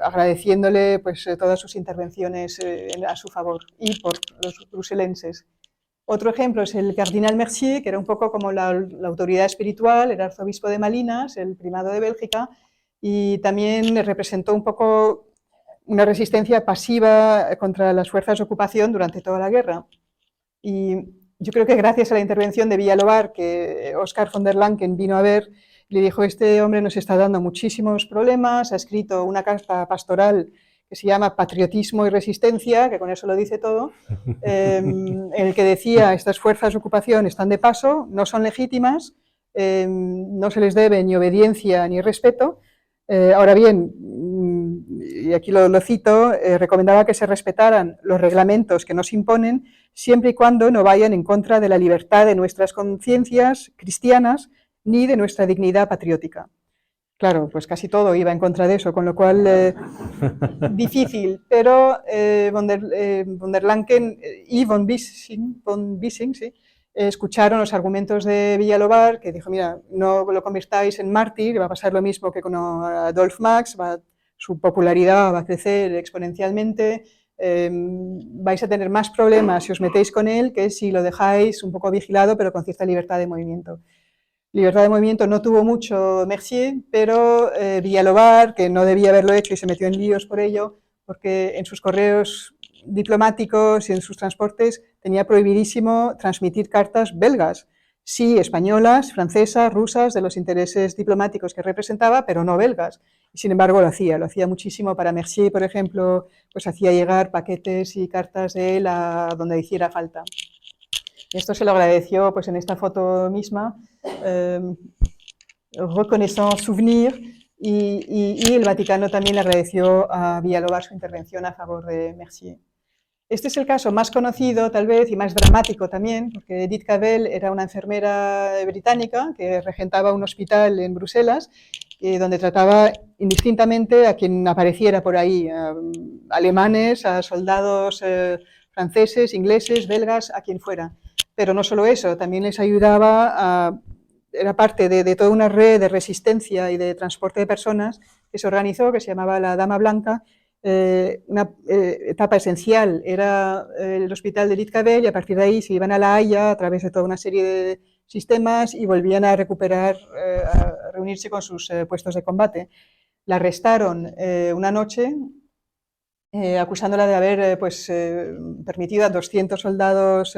agradeciéndole pues, todas sus intervenciones a su favor y por los bruselenses. Otro ejemplo es el Cardinal Mercier, que era un poco como la autoridad espiritual, era arzobispo de Malinas, el primado de Bélgica, y también representó un poco una resistencia pasiva contra las fuerzas de ocupación durante toda la guerra. Y yo creo que gracias a la intervención de Villalobart, que Oscar von der Lancken vino a ver, le dijo, este hombre nos está dando muchísimos problemas, ha escrito una carta pastoral que se llama Patriotismo y Resistencia, que con eso lo dice todo, en el que decía, estas fuerzas de ocupación están de paso, no son legítimas, no se les debe ni obediencia ni respeto. Ahora bien, y aquí lo cito, recomendaba que se respetaran los reglamentos que nos imponen, siempre y cuando no vayan en contra de la libertad de nuestras conciencias cristianas ni de nuestra dignidad patriótica. Claro, pues casi todo iba en contra de eso, con lo cual difícil, pero von der Lancken y von Bissing sí, escucharon los argumentos de Villalobart, que dijo, mira, no lo convirtáis en mártir, va a pasar lo mismo que con Adolf Max, su popularidad va a crecer exponencialmente, vais a tener más problemas si os metéis con él que si lo dejáis un poco vigilado, pero con cierta libertad de movimiento. Libertad de movimiento no tuvo mucho Mercier, pero Villalobart, que no debía haberlo hecho y se metió en líos por ello, porque en sus correos diplomáticos y en sus transportes tenía prohibidísimo transmitir cartas belgas, sí españolas, francesas, rusas, de los intereses diplomáticos que representaba, pero no belgas. Y sin embargo lo hacía muchísimo para Mercier, por ejemplo, pues hacía llegar paquetes y cartas de él a donde hiciera falta. Esto se lo agradeció pues en esta foto misma, Reconnaissance Souvenir, y el Vaticano también le agradeció a Villalobart su intervención a favor de Mercier. Este es el caso más conocido, tal vez, y más dramático también, porque Edith Cavell era una enfermera británica que regentaba un hospital en Bruselas, donde trataba indistintamente a quien apareciera por ahí, a alemanes, a soldados franceses, ingleses, belgas, a quien fuera. Pero no solo eso, también les ayudaba era parte de toda una red de resistencia y de transporte de personas que se organizó, que se llamaba la Dama Blanca. Una etapa esencial era el hospital de Edith Cavell, y a partir de ahí se iban a La Haya a través de toda una serie de sistemas y volvían a recuperar, a reunirse con sus puestos de combate. La arrestaron una noche acusándola de haber permitido a 200 soldados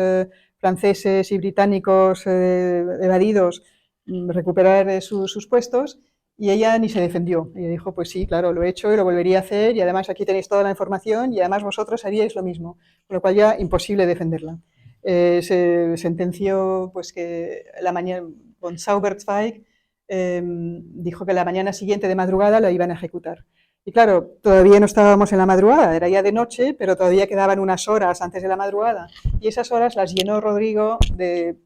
franceses y británicos evadidos recuperar sus puestos, y ella ni se defendió. Ella dijo, pues sí, claro, lo he hecho y lo volvería a hacer, y además aquí tenéis toda la información y además vosotros haríais lo mismo, con lo cual ya imposible defenderla. Se sentenció pues que la mañana, von Zauberzweig dijo que la mañana siguiente de madrugada la iban a ejecutar. Y claro, todavía no estábamos en la madrugada, era ya de noche, pero todavía quedaban unas horas antes de la madrugada, y esas horas las llenó Rodrigo de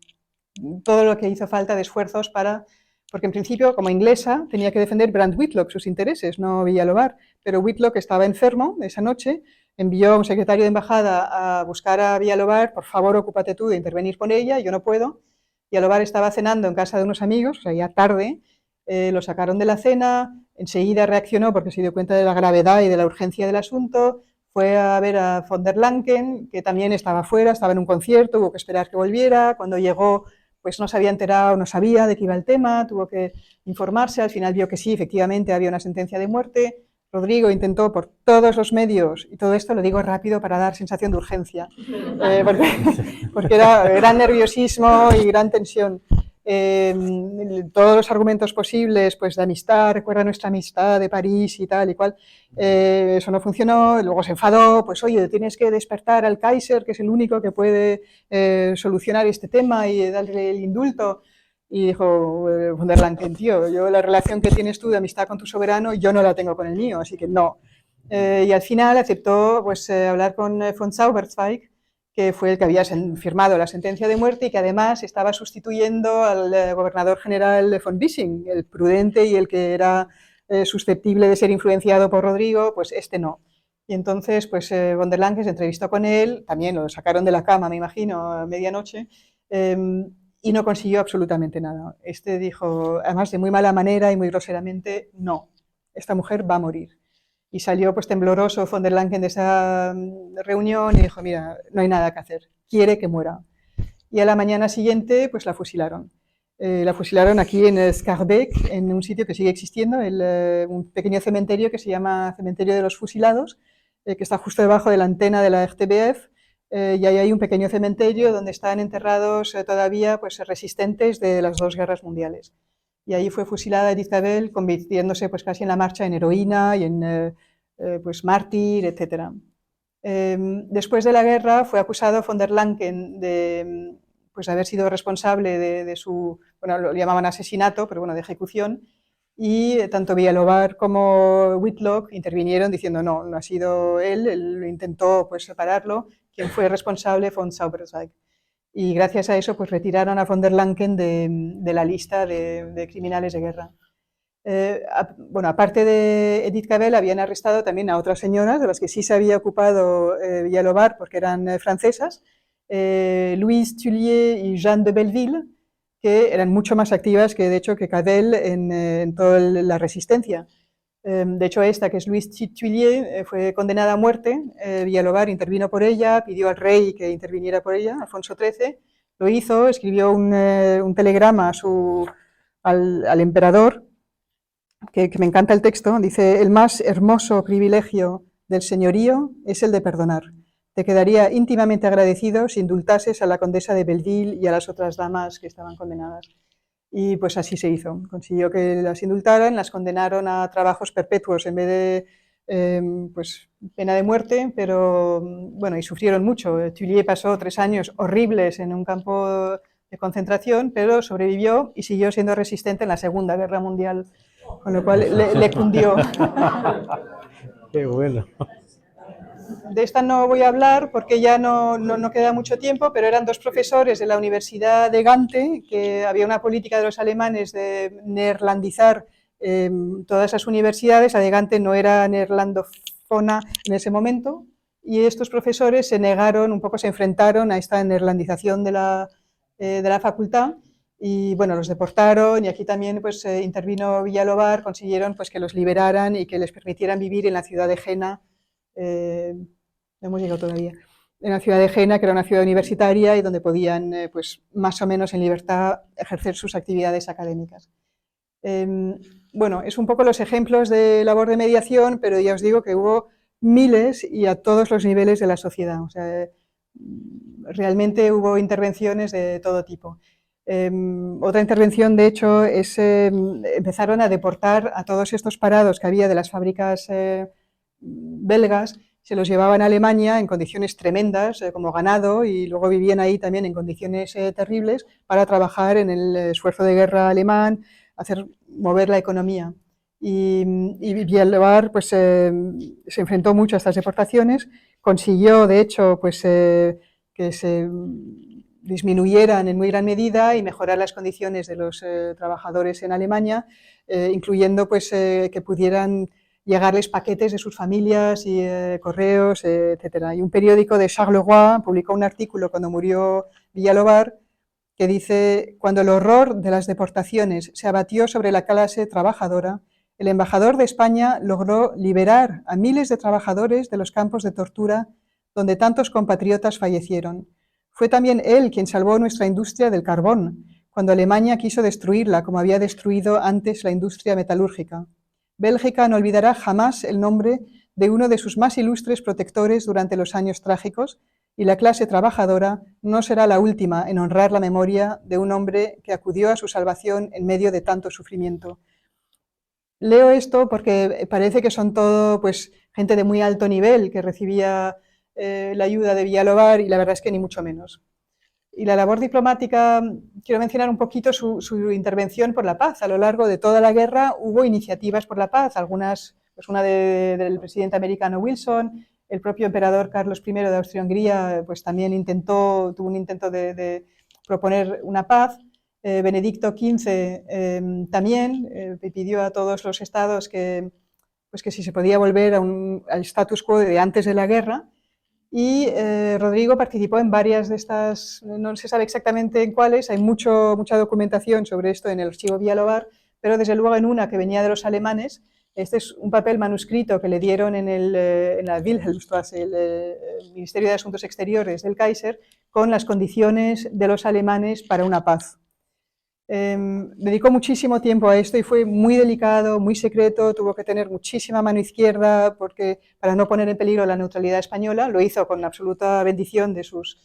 todo lo que hizo falta de esfuerzos porque en principio, como inglesa, tenía que defender Brand Whitlock sus intereses, no Villalobart, pero Whitlock estaba enfermo esa noche, envió a un secretario de embajada a buscar a Villalobart, por favor, ocúpate tú de intervenir con ella, yo no puedo. Villalobart estaba cenando en casa de unos amigos, o sea, ya tarde, lo sacaron de la cena, enseguida reaccionó porque se dio cuenta de la gravedad y de la urgencia del asunto, fue a ver a von der Lancken, que también estaba fuera, estaba en un concierto, hubo que esperar que volviera, cuando llegó pues no se había enterado, no sabía de qué iba el tema, tuvo que informarse, al final vio que sí, efectivamente había una sentencia de muerte. Rodrigo intentó por todos los medios, y todo esto lo digo rápido para dar sensación de urgencia, porque era gran nerviosismo y gran tensión. Todos los argumentos posibles, pues de amistad, recuerda nuestra amistad de París y tal y cual, eso no funcionó, luego se enfadó, pues oye, tienes que despertar al Kaiser, que es el único que puede solucionar este tema y darle el indulto. Y dijo von der Lancken, tío, yo la relación que tienes tú de amistad con tu soberano, yo no la tengo con el mío, así que no. Y al final aceptó pues, hablar con von Zauberzweig, que fue el que había firmado la sentencia de muerte y que además estaba sustituyendo al gobernador general von Bissing, el prudente y el que era susceptible de ser influenciado por Rodrigo, pues este no. Y entonces pues von der Lancken se entrevistó con él, también lo sacaron de la cama, me imagino, a medianoche, y no consiguió absolutamente nada. Este dijo, además de muy mala manera y muy groseramente, no, esta mujer va a morir. Y salió pues tembloroso von der Lancken de esa reunión y dijo, mira, no hay nada que hacer, quiere que muera. Y a la mañana siguiente pues la fusilaron. La fusilaron aquí en Schaerbeek, en un sitio que sigue existiendo, un pequeño cementerio que se llama Cementerio de los Fusilados, que está justo debajo de la antena de la RTBF, y ahí hay un pequeño cementerio donde están enterrados todavía pues, resistentes de las dos guerras mundiales. Y ahí fue fusilada Edith Cavell, convirtiéndose pues, casi en la marcha en heroína y en pues, mártir, etc. Después de la guerra fue acusado von der Lancken de pues, haber sido responsable de su, bueno, lo llamaban asesinato, pero bueno, de ejecución, y tanto Bialobar como Whitlock intervinieron diciendo no, no ha sido él intentó pues, separarlo, quien fue responsable fue von Sauerbrugs. Y gracias a eso pues, retiraron a von der Lancken de la lista de criminales de guerra. Bueno, aparte de Edith Cavell, habían arrestado también a otras señoras, de las que sí se había ocupado Bialobar, porque eran francesas, Louise Tullier y Jeanne de Belleville, que eran mucho más activas que, de hecho, que Cavell en toda la resistencia. De hecho, esta, que es Louise Tullier, fue condenada a muerte. Bialobar intervino por ella, pidió al rey que interviniera por ella, Alfonso XIII, lo hizo, escribió un telegrama al emperador, que me encanta el texto, dice, el más hermoso privilegio del señorío es el de perdonar. Te quedaría íntimamente agradecido si indultases a la condesa de Belleville y a las otras damas que estaban condenadas. Y pues así se hizo, consiguió que las indultaran, las condenaron a trabajos perpetuos en vez de pues, pena de muerte, pero bueno, y sufrieron mucho. Tullier pasó 3 años horribles en un campo de concentración, pero sobrevivió y siguió siendo resistente en la Segunda Guerra Mundial, con lo cual le cundió. Qué bueno. De esta no voy a hablar porque ya no queda mucho tiempo, pero eran 2 profesores de la Universidad de Gante, que había una política de los alemanes de neerlandizar todas esas universidades. La de Gante no era neerlandofona en ese momento, y estos profesores se negaron, un poco se enfrentaron a esta neerlandización de la facultad, y bueno, los deportaron, y aquí también pues, intervino Bialobar, consiguieron pues, que los liberaran y que les permitieran vivir en la ciudad de Jena. No hemos llegado todavía, en la ciudad de Jena, que era una ciudad universitaria y donde podían, pues, más o menos en libertad ejercer sus actividades académicas. Bueno, es un poco los ejemplos de labor de mediación, pero ya os digo que hubo miles y a todos los niveles de la sociedad. O sea, realmente hubo intervenciones de todo tipo. Otra intervención, de hecho, es empezaron a deportar a todos estos parados que había de las fábricas belgas, se los llevaban a Alemania en condiciones tremendas, como ganado, y luego vivían ahí también en condiciones terribles para trabajar en el esfuerzo de guerra alemán, mover la economía. Y Bialobar pues, se enfrentó mucho a estas deportaciones, consiguió, de hecho, pues, que se disminuyeran en muy gran medida y mejorar las condiciones de los trabajadores en Alemania, incluyendo pues, que pudieran llegarles paquetes de sus familias y correos, etc. Y un periódico de Charleroi publicó un artículo cuando murió Bialobar que dice: cuando el horror de las deportaciones se abatió sobre la clase trabajadora, el embajador de España logró liberar a miles de trabajadores de los campos de tortura donde tantos compatriotas fallecieron. Fue también él quien salvó nuestra industria del carbón, cuando Alemania quiso destruirla como había destruido antes la industria metalúrgica. Bélgica no olvidará jamás el nombre de uno de sus más ilustres protectores durante los años trágicos, y la clase trabajadora no será la última en honrar la memoria de un hombre que acudió a su salvación en medio de tanto sufrimiento. Leo esto porque parece que son todo pues, gente de muy alto nivel que recibía la ayuda de Bialobar, y la verdad es que ni mucho menos. Y la labor diplomática, quiero mencionar un poquito su intervención por la paz. A lo largo de toda la guerra hubo iniciativas por la paz, algunas, pues una del presidente americano Wilson, el propio emperador Carlos I de Austria-Hungría pues también tuvo un intento de proponer una paz. Benedicto XV también pidió a todos los estados que si se podía volver al status quo de antes de la guerra. y Rodrigo participó en varias de estas, no se sabe exactamente en cuáles, hay mucha documentación sobre esto en el archivo Bialobar, pero desde luego en una que venía de los alemanes. Este es un papel manuscrito que le dieron en la Wilhelmstrasse, el Ministerio de Asuntos Exteriores del Kaiser, con las condiciones de los alemanes para una paz. Dedicó muchísimo tiempo a esto y fue muy delicado, muy secreto, tuvo que tener muchísima mano izquierda para no poner en peligro la neutralidad española. Lo hizo con absoluta bendición de sus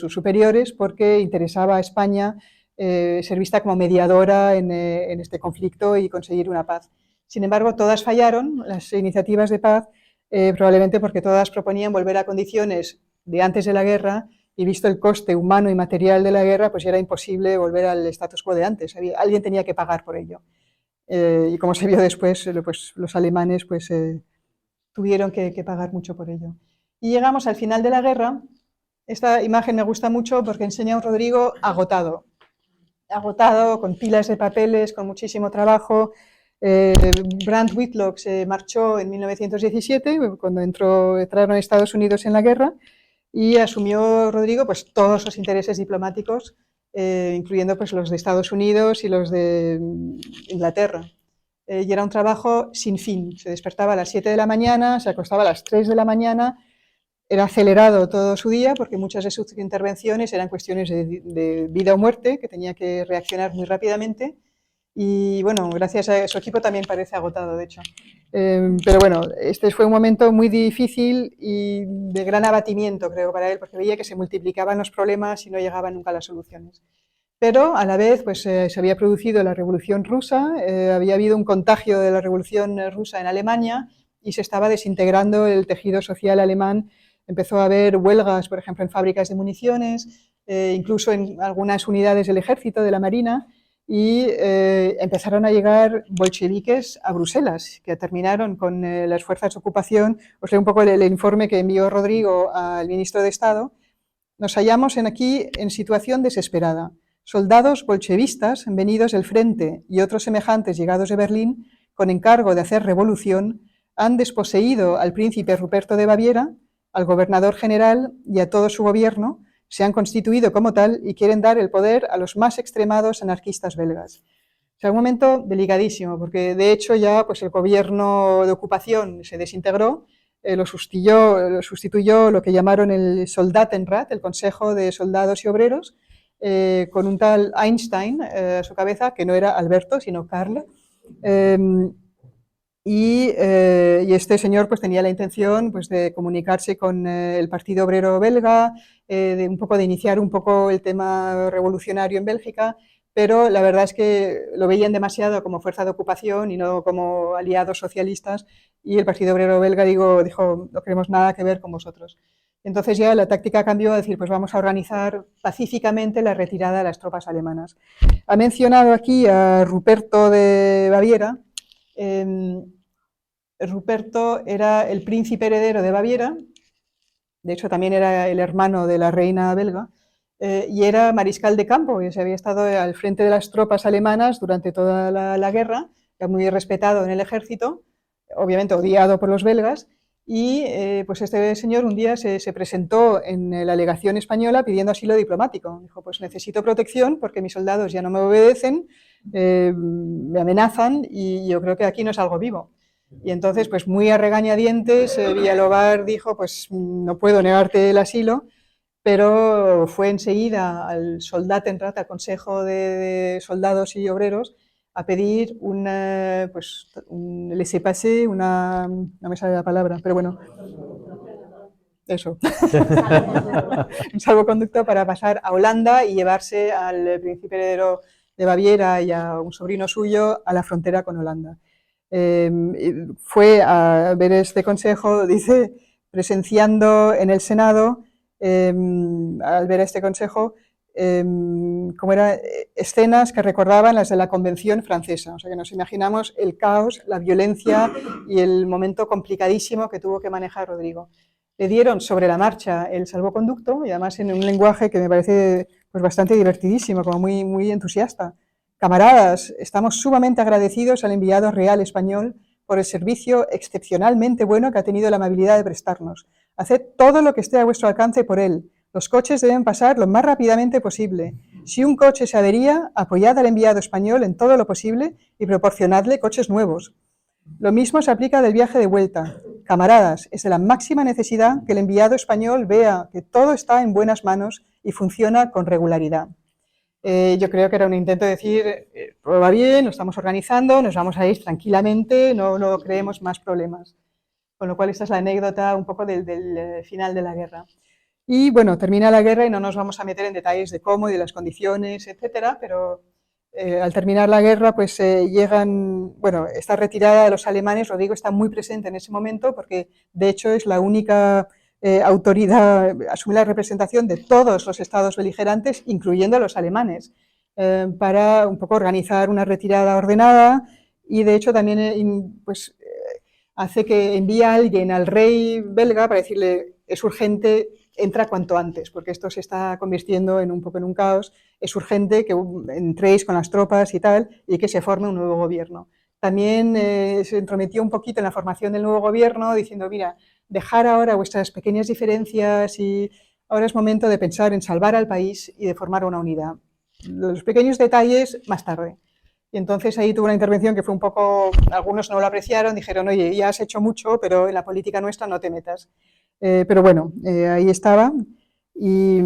superiores, porque interesaba a España ser vista como mediadora en este conflicto y conseguir una paz. Sin embargo, todas fallaron, las iniciativas de paz, probablemente porque todas proponían volver a condiciones de antes de la guerra, y visto el coste humano y material de la guerra, pues era imposible volver al status quo de antes. Alguien tenía que pagar por ello. Y como se vio después, pues los alemanes pues, tuvieron que pagar mucho por ello. Y llegamos al final de la guerra. Esta imagen me gusta mucho porque enseña a un Rodrigo agotado, con pilas de papeles, con muchísimo trabajo. Brand Whitlock se marchó en 1917, cuando entraron a Estados Unidos en la guerra, y asumió Rodrigo pues, todos los intereses diplomáticos, incluyendo pues, los de Estados Unidos y los de Inglaterra. Y era un trabajo sin fin. Se despertaba a las 7 de la mañana, se acostaba a las 3 de la mañana, era acelerado todo su día porque muchas de sus intervenciones eran cuestiones de vida o muerte, que tenía que reaccionar muy rápidamente. Y bueno, gracias a su equipo también parece agotado, de hecho. Pero bueno, este fue un momento muy difícil y de gran abatimiento, creo, para él, porque veía que se multiplicaban los problemas y no llegaban nunca a las soluciones. Pero a la vez pues, se había producido la Revolución Rusa, había habido un contagio de la Revolución Rusa en Alemania y se estaba desintegrando el tejido social alemán. Empezó a haber huelgas, por ejemplo, en fábricas de municiones, incluso en algunas unidades del ejército, de la marina, y empezaron a llegar bolcheviques a Bruselas, que terminaron con las fuerzas de ocupación. Os leo un poco el informe que envió Rodrigo al ministro de Estado. Nos hallamos aquí en situación desesperada. Soldados bolchevistas venidos del frente y otros semejantes llegados de Berlín con encargo de hacer revolución han desposeído al príncipe Ruperto de Baviera, al gobernador general y a todo su gobierno. Se han constituido como tal y quieren dar el poder a los más extremados anarquistas belgas. O sea, un momento delicadísimo, porque de hecho ya pues, el gobierno de ocupación se desintegró, lo sustituyó lo que llamaron el Soldatenrat, el Consejo de Soldados y Obreros, con un tal Einstein a su cabeza, que no era Alberto, sino Karl. Y este señor pues, tenía la intención pues, de comunicarse con el Partido Obrero belga, de un poco de iniciar un poco el tema revolucionario en Bélgica, pero la verdad es que lo veían demasiado como fuerza de ocupación y no como aliados socialistas, y el Partido Obrero belga dijo, no queremos nada que ver con vosotros. Entonces ya la táctica cambió a decir, pues vamos a organizar pacíficamente la retirada de las tropas alemanas. Ha mencionado aquí a Ruperto de Baviera. Ruperto era el príncipe heredero de Baviera, de hecho también era el hermano de la reina belga, y era mariscal de campo, y se había estado al frente de las tropas alemanas durante toda la guerra, era muy respetado en el ejército, obviamente odiado por los belgas, y pues este señor un día se presentó en la legación española pidiendo asilo diplomático. Dijo, pues necesito protección porque mis soldados ya no me obedecen, me amenazan y yo creo que aquí no salgo vivo. Y entonces, pues muy a regañadientes, Bialobar dijo, pues no puedo negarte el asilo, pero fue enseguida al Soldatenrat, al Consejo de Soldados y Obreros, a pedir un laissez-passer, no me sale la palabra, pero bueno, eso, un salvoconducto para pasar a Holanda y llevarse al príncipe heredero de Baviera y a un sobrino suyo a la frontera con Holanda. Fue a ver este consejo, dice, presenciando en el Senado, al ver este consejo, como eran escenas que recordaban las de la Convención francesa. O sea que nos imaginamos el caos, la violencia y el momento complicadísimo que tuvo que manejar Rodrigo. Le dieron sobre la marcha el salvoconducto y además en un lenguaje que me parece pues, bastante divertidísimo, como muy, muy entusiasta. Camaradas, estamos sumamente agradecidos al enviado real español por el servicio excepcionalmente bueno que ha tenido la amabilidad de prestarnos. Haced todo lo que esté a vuestro alcance por él. Los coches deben pasar lo más rápidamente posible. Si un coche se avería, apoyad al enviado español en todo lo posible y proporcionadle coches nuevos. Lo mismo se aplica del viaje de vuelta. Camaradas, es de la máxima necesidad que el enviado español vea que todo está en buenas manos y funciona con regularidad. Yo creo que era un intento de decir, todo va bien, lo estamos organizando, nos vamos a ir tranquilamente, no creemos más problemas. Con lo cual esta es la anécdota un poco del final de la guerra. Y bueno, termina la guerra y no nos vamos a meter en detalles de cómo y de las condiciones, etcétera, pero al terminar la guerra, pues llegan, bueno, esta retirada de los alemanes, Rodrigo está muy presente en ese momento porque de hecho es la única autoridad, asume la representación de todos los estados beligerantes, incluyendo a los alemanes, para un poco organizar una retirada ordenada y de hecho también pues, hace que envíe a alguien al rey belga para decirle es urgente, entra cuanto antes, porque esto se está convirtiendo en un poco en un caos, es urgente que entréis con las tropas y tal, y que se forme un nuevo gobierno. También se entrometió un poquito en la formación del nuevo gobierno, diciendo, mira, dejar ahora vuestras pequeñas diferencias y ahora es momento de pensar en salvar al país y de formar una unidad. Los pequeños detalles más tarde. Y entonces ahí tuvo una intervención que fue un poco, algunos no lo apreciaron, dijeron, oye, ya has hecho mucho, pero en la política nuestra no te metas. Pero bueno, ahí estaba y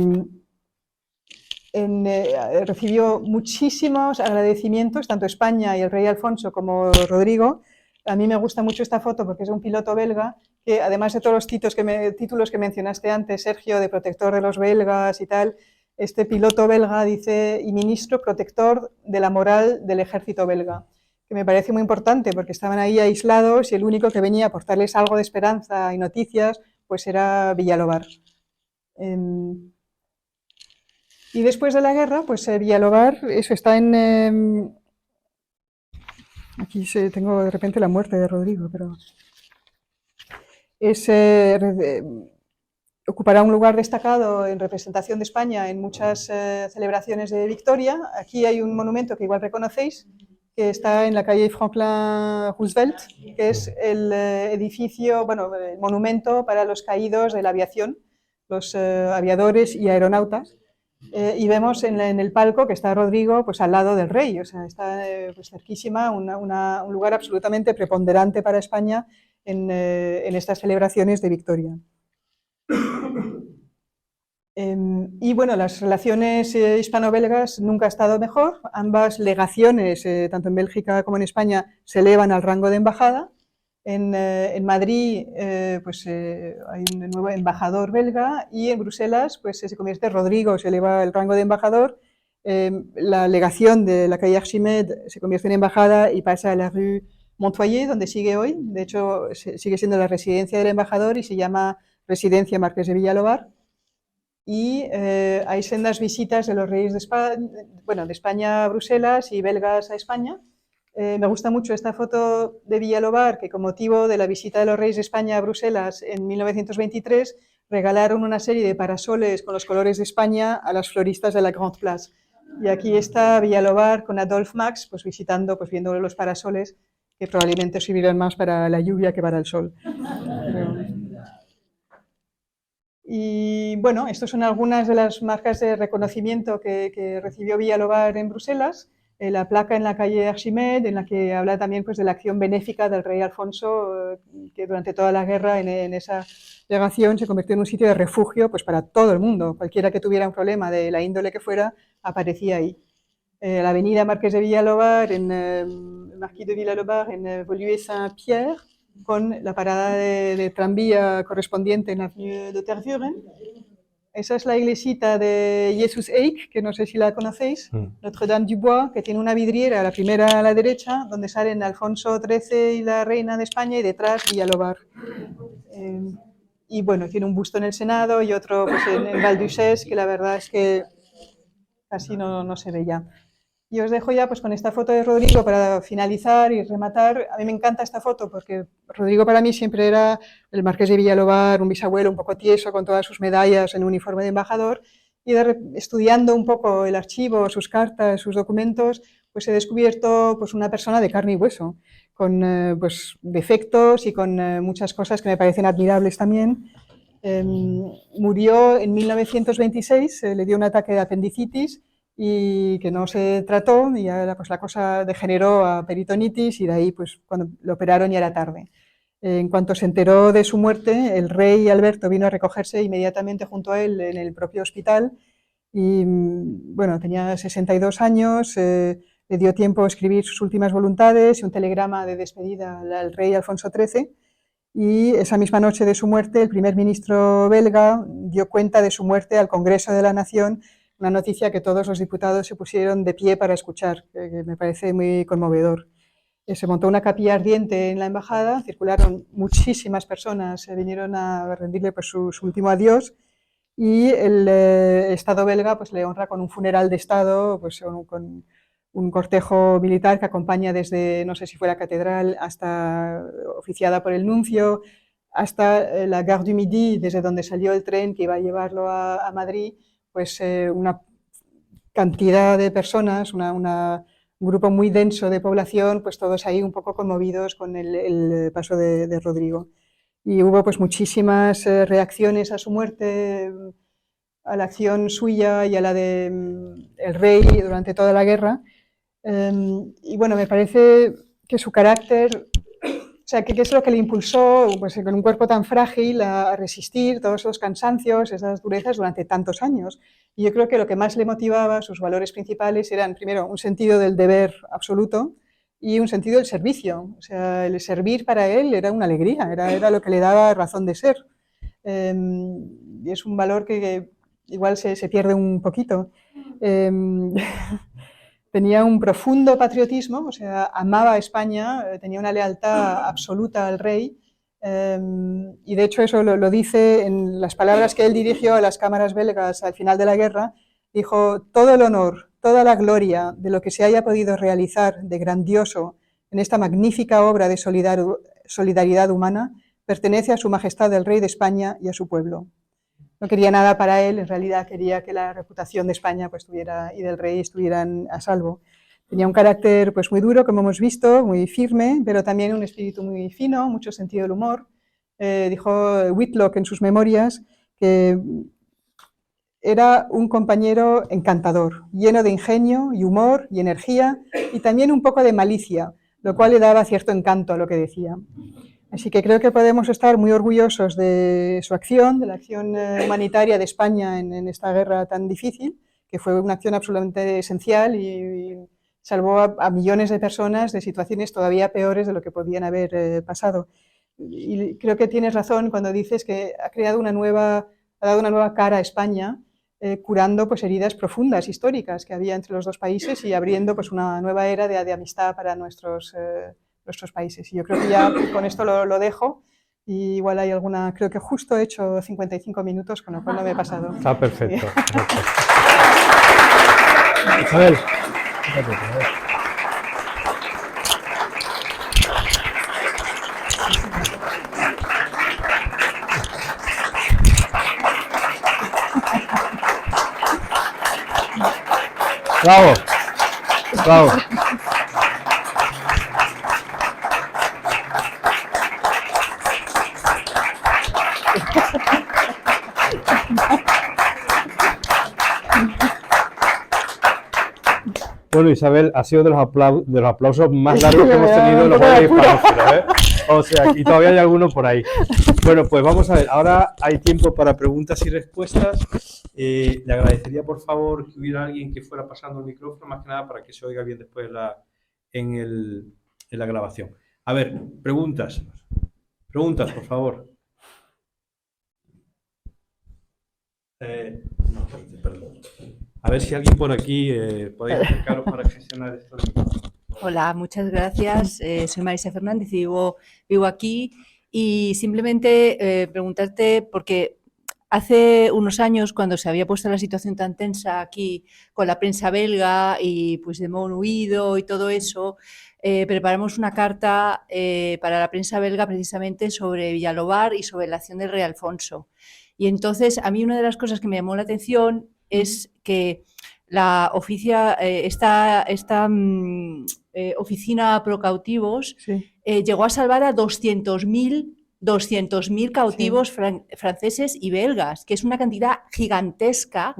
recibió muchísimos agradecimientos, tanto España y el rey Alfonso como Rodrigo. A mí me gusta mucho esta foto porque es un piloto belga que, además de todos los títulos que mencionaste antes, Sergio, de protector de los belgas y tal, este piloto belga dice, y ministro protector de la moral del ejército belga, que me parece muy importante porque estaban ahí aislados y el único que venía a aportarles algo de esperanza y noticias pues era Villalobar. Y después de la guerra, pues Villalobar, eso está en... aquí tengo de repente la muerte de Rodrigo, pero... ocupará un lugar destacado en representación de España en muchas celebraciones de victoria. Aquí hay un monumento que igual reconocéis, que está en la calle Franklin Roosevelt, que es el edificio, bueno, el monumento para los caídos de la aviación, los aviadores y aeronautas. Y vemos en el palco que está Rodrigo pues al lado del rey, o sea, está pues, cerquísima, un lugar absolutamente preponderante para España en estas celebraciones de victoria. Y bueno, las relaciones hispano-belgas nunca han estado mejor. Ambas legaciones, tanto en Bélgica como en España, se elevan al rango de embajada. En Madrid pues, hay un nuevo embajador belga y en Bruselas pues, se convierte Rodrigo, se eleva al rango de embajador. La legación de la calle Archimède se convierte en embajada y pasa a la rue Montoyer, donde sigue hoy. De hecho, sigue siendo la residencia del embajador y se llama Residencia Marqués de Villalobar. Y hay sendas visitas de los reyes de España, bueno, de España a Bruselas y belgas a España. Me gusta mucho esta foto de Villalobar, que con motivo de la visita de los reyes de España a Bruselas en 1923 regalaron una serie de parasoles con los colores de España a las floristas de la Grande Place. Y aquí está Villalobar con Adolphe Max, pues visitando, pues viendo los parasoles, que probablemente servirán más para la lluvia que para el sol. Y bueno, estas son algunas de las marcas de reconocimiento que recibió Villalobar en Bruselas. La placa en la calle Archimède, en la que habla también pues, de la acción benéfica del rey Alfonso, que durante toda la guerra en esa legación se convirtió en un sitio de refugio pues, para todo el mundo. Cualquiera que tuviera un problema de la índole que fuera, aparecía ahí. La avenida Marqués de Villalobar, en Marquis de Villalobar, en Woluwe-Saint-Pierre, con la parada de tranvía correspondiente en la avenue de Tervuren. Esa es la iglesita de Jesús Eik, que no sé si la conocéis, Notre-Dame du Bois, que tiene una vidriera, la primera a la derecha, donde salen Alfonso XIII y la reina de España, y detrás Villalobar. Y bueno, tiene un busto en el Senado y otro pues, en Val d'Uxelles, que la verdad es que casi no se ve ya. Y os dejo ya pues, con esta foto de Rodrigo para finalizar y rematar. A mí me encanta esta foto porque Rodrigo para mí siempre era el marqués de Villalobar, un bisabuelo un poco tieso con todas sus medallas en uniforme de embajador. Y estudiando un poco el archivo, sus cartas, sus documentos, pues he descubierto pues, una persona de carne y hueso, con pues, defectos y con muchas cosas que me parecen admirables también. Murió en 1926, le dio un ataque de apendicitis y que no se trató y ahora, pues, la cosa degeneró a peritonitis y de ahí, pues, cuando lo operaron ya era tarde. En cuanto se enteró de su muerte, el rey Alberto vino a recogerse inmediatamente junto a él en el propio hospital y, bueno, tenía 62 años, le dio tiempo a escribir sus últimas voluntades y un telegrama de despedida al rey Alfonso XIII, y esa misma noche de su muerte el primer ministro belga dio cuenta de su muerte al Congreso de la Nación, una noticia que todos los diputados se pusieron de pie para escuchar, que me parece muy conmovedor. Se montó una capilla ardiente en la embajada, circularon muchísimas personas, vinieron a rendirle, pues, su último adiós, y el Estado belga, pues, le honra con un funeral de Estado, pues, con un cortejo militar que acompaña desde, no sé si fue la catedral, hasta oficiada por el nuncio, hasta la Gare du Midi, desde donde salió el tren que iba a llevarlo a Madrid, pues una cantidad de personas, un grupo muy denso de población, pues todos ahí un poco conmovidos con el paso de Rodrigo. Y hubo, pues, muchísimas reacciones a su muerte, a la acción suya y a la del rey durante toda la guerra. Y bueno, me parece que su carácter, o sea, ¿qué es lo que le impulsó, pues, con un cuerpo tan frágil a resistir todos esos cansancios, esas durezas durante tantos años? Y yo creo que lo que más le motivaba, sus valores principales, eran, primero, un sentido del deber absoluto y un sentido del servicio. O sea, el servir para él era una alegría, era lo que le daba razón de ser. Y es un valor que igual se pierde un poquito. Tenía un profundo patriotismo, o sea, amaba a España, tenía una lealtad absoluta al rey, y de hecho eso lo dice en las palabras que él dirigió a las cámaras belgas al final de la guerra. Dijo: todo el honor, toda la gloria de lo que se haya podido realizar de grandioso en esta magnífica obra de solidaridad humana pertenece a Su Majestad el Rey de España y a su pueblo. No quería nada para él, en realidad quería que la reputación de España, pues, y del rey estuvieran a salvo. Tenía un carácter, pues, muy duro, como hemos visto, muy firme, pero también un espíritu muy fino, mucho sentido del humor. Dijo Whitlock en sus memorias que era un compañero encantador, lleno de ingenio y humor y energía, y también un poco de malicia, lo cual le daba cierto encanto a lo que decía. Así que creo que podemos estar muy orgullosos de su acción, de la acción humanitaria de España en esta guerra tan difícil, que fue una acción absolutamente esencial y salvó a millones de personas de situaciones todavía peores de lo que podían haber pasado. Y creo que tienes razón cuando dices que ha dado una nueva cara a España, curando, pues, heridas profundas, históricas, que había entre los dos países y abriendo, pues, una nueva era de amistad para nuestros países. Y yo creo que ya con esto lo dejo. Y igual hay alguna, creo que justo he hecho 55 minutos, con lo cual no me he pasado. Está perfecto. Isabel. Bravo. Bravo. Bueno, Isabel, ha sido de los aplausos más largos que hemos tenido en los Juegos Hispanófilos, ¿eh? O sea, y todavía hay alguno por ahí. Bueno, pues vamos a ver, ahora hay tiempo para preguntas y respuestas. Le agradecería, por favor, que hubiera alguien que fuera pasando el micrófono, más que nada para que se oiga bien después en la grabación. A ver, preguntas. Preguntas, por favor. No, perdón. A ver si alguien por aquí podéis acercaros para gestionar esto. Hola, muchas gracias. Soy Marisa Fernández y vivo aquí. Y simplemente preguntarte, porque hace unos años, cuando se había puesto la situación tan tensa aquí con la prensa belga y Puigdemont huido y todo eso, preparamos una carta para la prensa belga precisamente sobre Villalobar y sobre la acción del rey Alfonso. Y entonces, a mí una de las cosas que me llamó la atención es que la esta oficina pro cautivos, Sí. llegó a salvar a 200.000 200.000 cautivos franceses y belgas, que es una cantidad gigantesca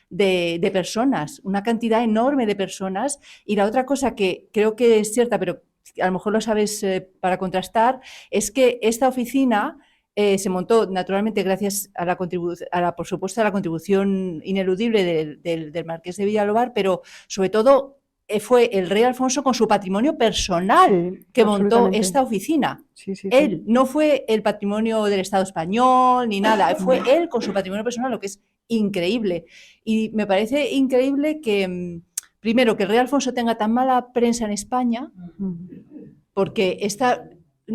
de personas, una cantidad enorme de personas. Y la otra cosa que creo que es cierta, pero a lo mejor lo sabes para contrastar, es que esta oficina se montó naturalmente gracias a por supuesto, a la contribución ineludible del Marqués de Villalobar, pero sobre todo fue el rey Alfonso con su patrimonio personal que montó esta oficina. Él, no fue el patrimonio del Estado español ni nada, fue él con su patrimonio personal, lo que es increíble. Y me parece increíble que, primero, que el rey Alfonso tenga tan mala prensa en España, porque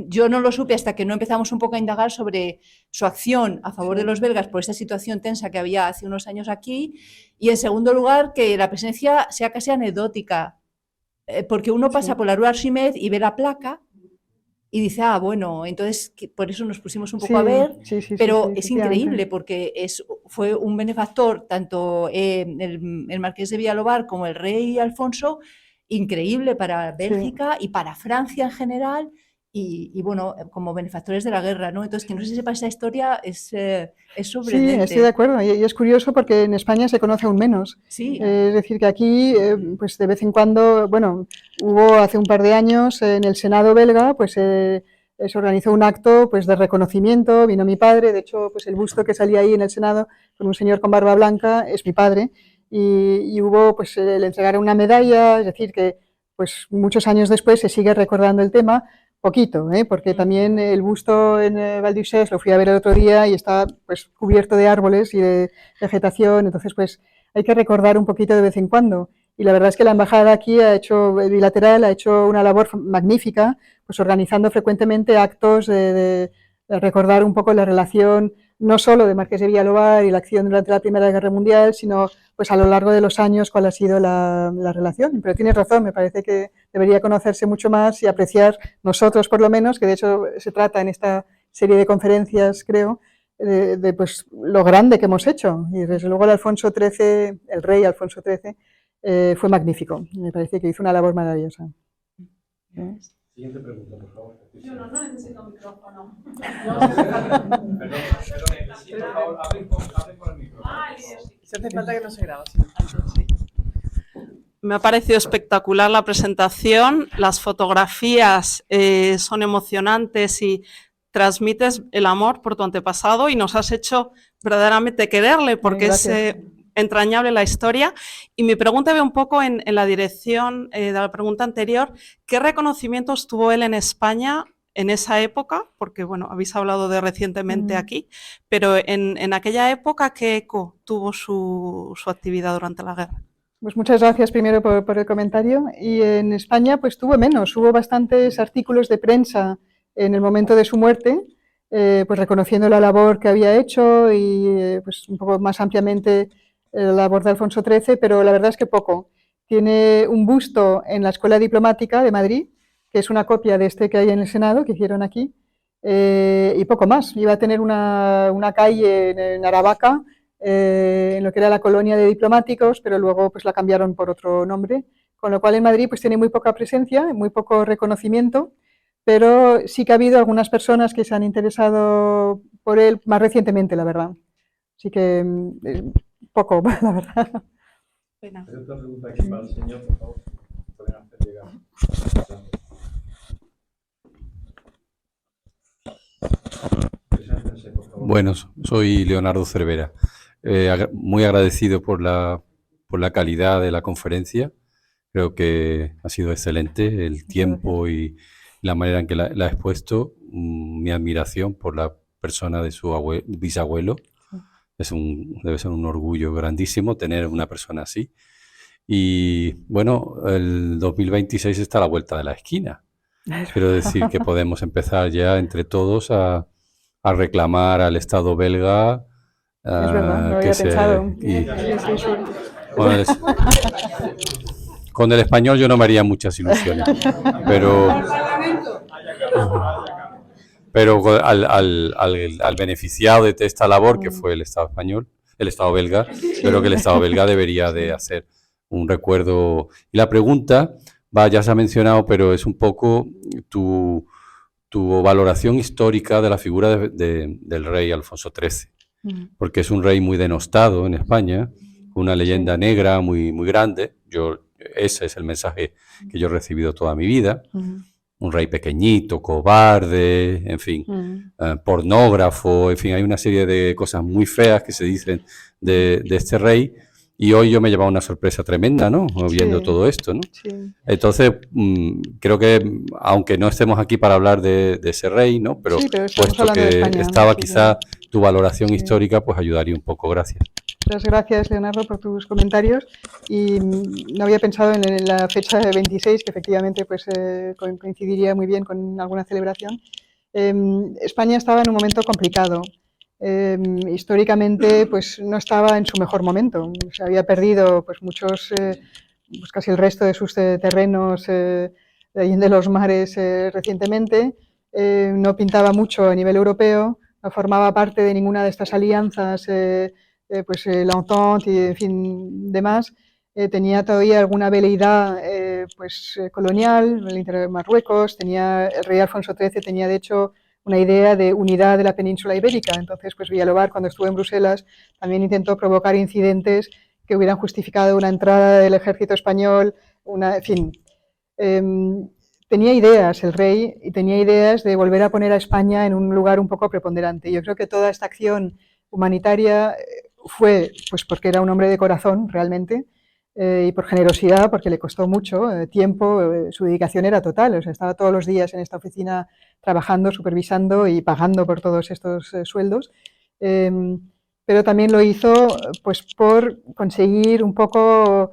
yo no lo supe hasta que no empezamos un poco a indagar sobre su acción a favor de los belgas por esta situación tensa que había hace unos años aquí, y en segundo lugar que la presencia sea casi anecdótica, porque uno pasa por la Rue Archimède y ve la placa y dice, bueno, entonces por eso nos pusimos un poco a ver, pero es increíble porque fue un benefactor, tanto el Marqués de Villalobar como el rey Alfonso, increíble para Bélgica y para Francia en general. Y bueno, como benefactores de la guerra, ¿no? Entonces, que no se sepa esa historia es sorprendente. Sí, estoy de acuerdo. Y es curioso porque en España se conoce aún menos. Sí. Es decir, que aquí, pues de vez en cuando, bueno, hubo hace un par de años en el Senado belga, pues se organizó un acto pues de reconocimiento, vino mi padre, de hecho, pues el busto que salía ahí en el Senado con un señor con barba blanca es mi padre, y hubo, pues le entregaron una medalla, es decir, que pues muchos años después se sigue recordando el tema. Poquito, porque también el busto en Val d'Uixelles lo fui a ver el otro día y está pues cubierto de árboles y de vegetación, entonces pues hay que recordar un poquito de vez en cuando. Y la verdad es que la embajada aquí bilateral ha hecho una labor magnífica, pues organizando frecuentemente actos de recordar un poco la relación no solo de Marqués de Villalobar y la acción durante la Primera Guerra Mundial, sino pues a lo largo de los años cuál ha sido la relación. Pero tienes razón, me parece que debería conocerse mucho más y apreciar nosotros, por lo menos, que de hecho se trata en esta serie de conferencias, creo, de pues lo grande que hemos hecho. Y desde luego el rey Alfonso XIII, fue magnífico. Me parece que hizo una labor maravillosa. Siguiente pregunta, por favor. Yo no necesito micrófono. Perdón, sí, por favor, hablen por el micrófono. Si hace falta que no se graba. Sí. Me ha parecido espectacular la presentación, las fotografías son emocionantes y transmites el amor por tu antepasado y nos has hecho verdaderamente quererle porque es entrañable la historia. Y mi pregunta va un poco en la dirección de la pregunta anterior. ¿Qué reconocimientos tuvo él en España en esa época? Porque, bueno, habéis hablado de recientemente aquí, pero en aquella época, ¿qué eco tuvo su actividad durante la guerra? Pues muchas gracias primero por el comentario. Y en España pues tuvo menos, hubo bastantes artículos de prensa en el momento de su muerte, pues reconociendo la labor que había hecho y pues un poco más ampliamente la labor de Alfonso XIII, pero la verdad es que poco. Tiene un busto en la Escuela Diplomática de Madrid, que es una copia de este que hay en el Senado, que hicieron aquí, y poco más. Iba a tener una calle en Aravaca, en lo que era la colonia de diplomáticos, pero luego pues la cambiaron por otro nombre, con lo cual en Madrid pues tiene muy poca presencia, muy poco reconocimiento, pero sí que ha habido algunas personas que se han interesado por él más recientemente, la verdad. Así que poco, la verdad. Hay otra pregunta aquí para el señor, por favor. Pueden hacer llegar. Preséntense, por favor. Bueno, soy Leonardo Cervera. Muy agradecido por la calidad de la conferencia. Creo que ha sido excelente el tiempo y la manera en que la ha expuesto. Mi admiración por la persona de su bisabuelo. Debe ser un orgullo grandísimo tener una persona así. Y bueno, el 2026 está a la vuelta de la esquina. Quiero decir que podemos empezar ya entre todos a reclamar al Estado belga. Es verdad, no había pensado. Con el español yo no me haría muchas ilusiones, pero al beneficiado de esta labor, que fue el Estado español, el Estado belga, yo creo que el Estado belga debería de hacer un recuerdo. Y la pregunta, ya se ha mencionado, pero es un poco tu tu valoración histórica de la figura del rey Alfonso XIII, porque es un rey muy denostado en España, una leyenda negra muy, muy grande. Ese es el mensaje que yo he recibido toda mi vida. Un rey pequeñito, cobarde, en fin, pornógrafo, en fin, hay una serie de cosas muy feas que se dicen de este rey, y hoy yo me he llevado una sorpresa tremenda, ¿no? Viendo todo esto, ¿no? Sí. Entonces, creo que, aunque no estemos aquí para hablar de ese rey, ¿no? Pero puesto que estaba quizá tu valoración histórica, pues ayudaría un poco. Gracias. Muchas gracias, Leonardo, por tus comentarios. Y no había pensado en la fecha de 26, que efectivamente pues, coincidiría muy bien con alguna celebración. España estaba en un momento complicado. Históricamente pues, no estaba en su mejor momento. Se había perdido pues, muchos, pues, casi el resto de sus terrenos de los mares recientemente. No pintaba mucho a nivel europeo, no formaba parte de ninguna de estas alianzas pues la Entente y en fin demás, tenía todavía alguna veleidad pues colonial, el interior de Marruecos, el rey Alfonso XIII tenía de hecho una idea de unidad de la península ibérica. Entonces pues Villalobart, cuando estuvo en Bruselas, también intentó provocar incidentes que hubieran justificado una entrada del ejército español, en fin. Tenía ideas el rey y tenía ideas de volver a poner a España en un lugar un poco preponderante. Yo creo que toda esta acción humanitaria fue pues porque era un hombre de corazón realmente y por generosidad, porque le costó mucho tiempo, su dedicación era total, o sea, estaba todos los días en esta oficina trabajando, supervisando y pagando por todos estos sueldos, pero también lo hizo pues por conseguir un poco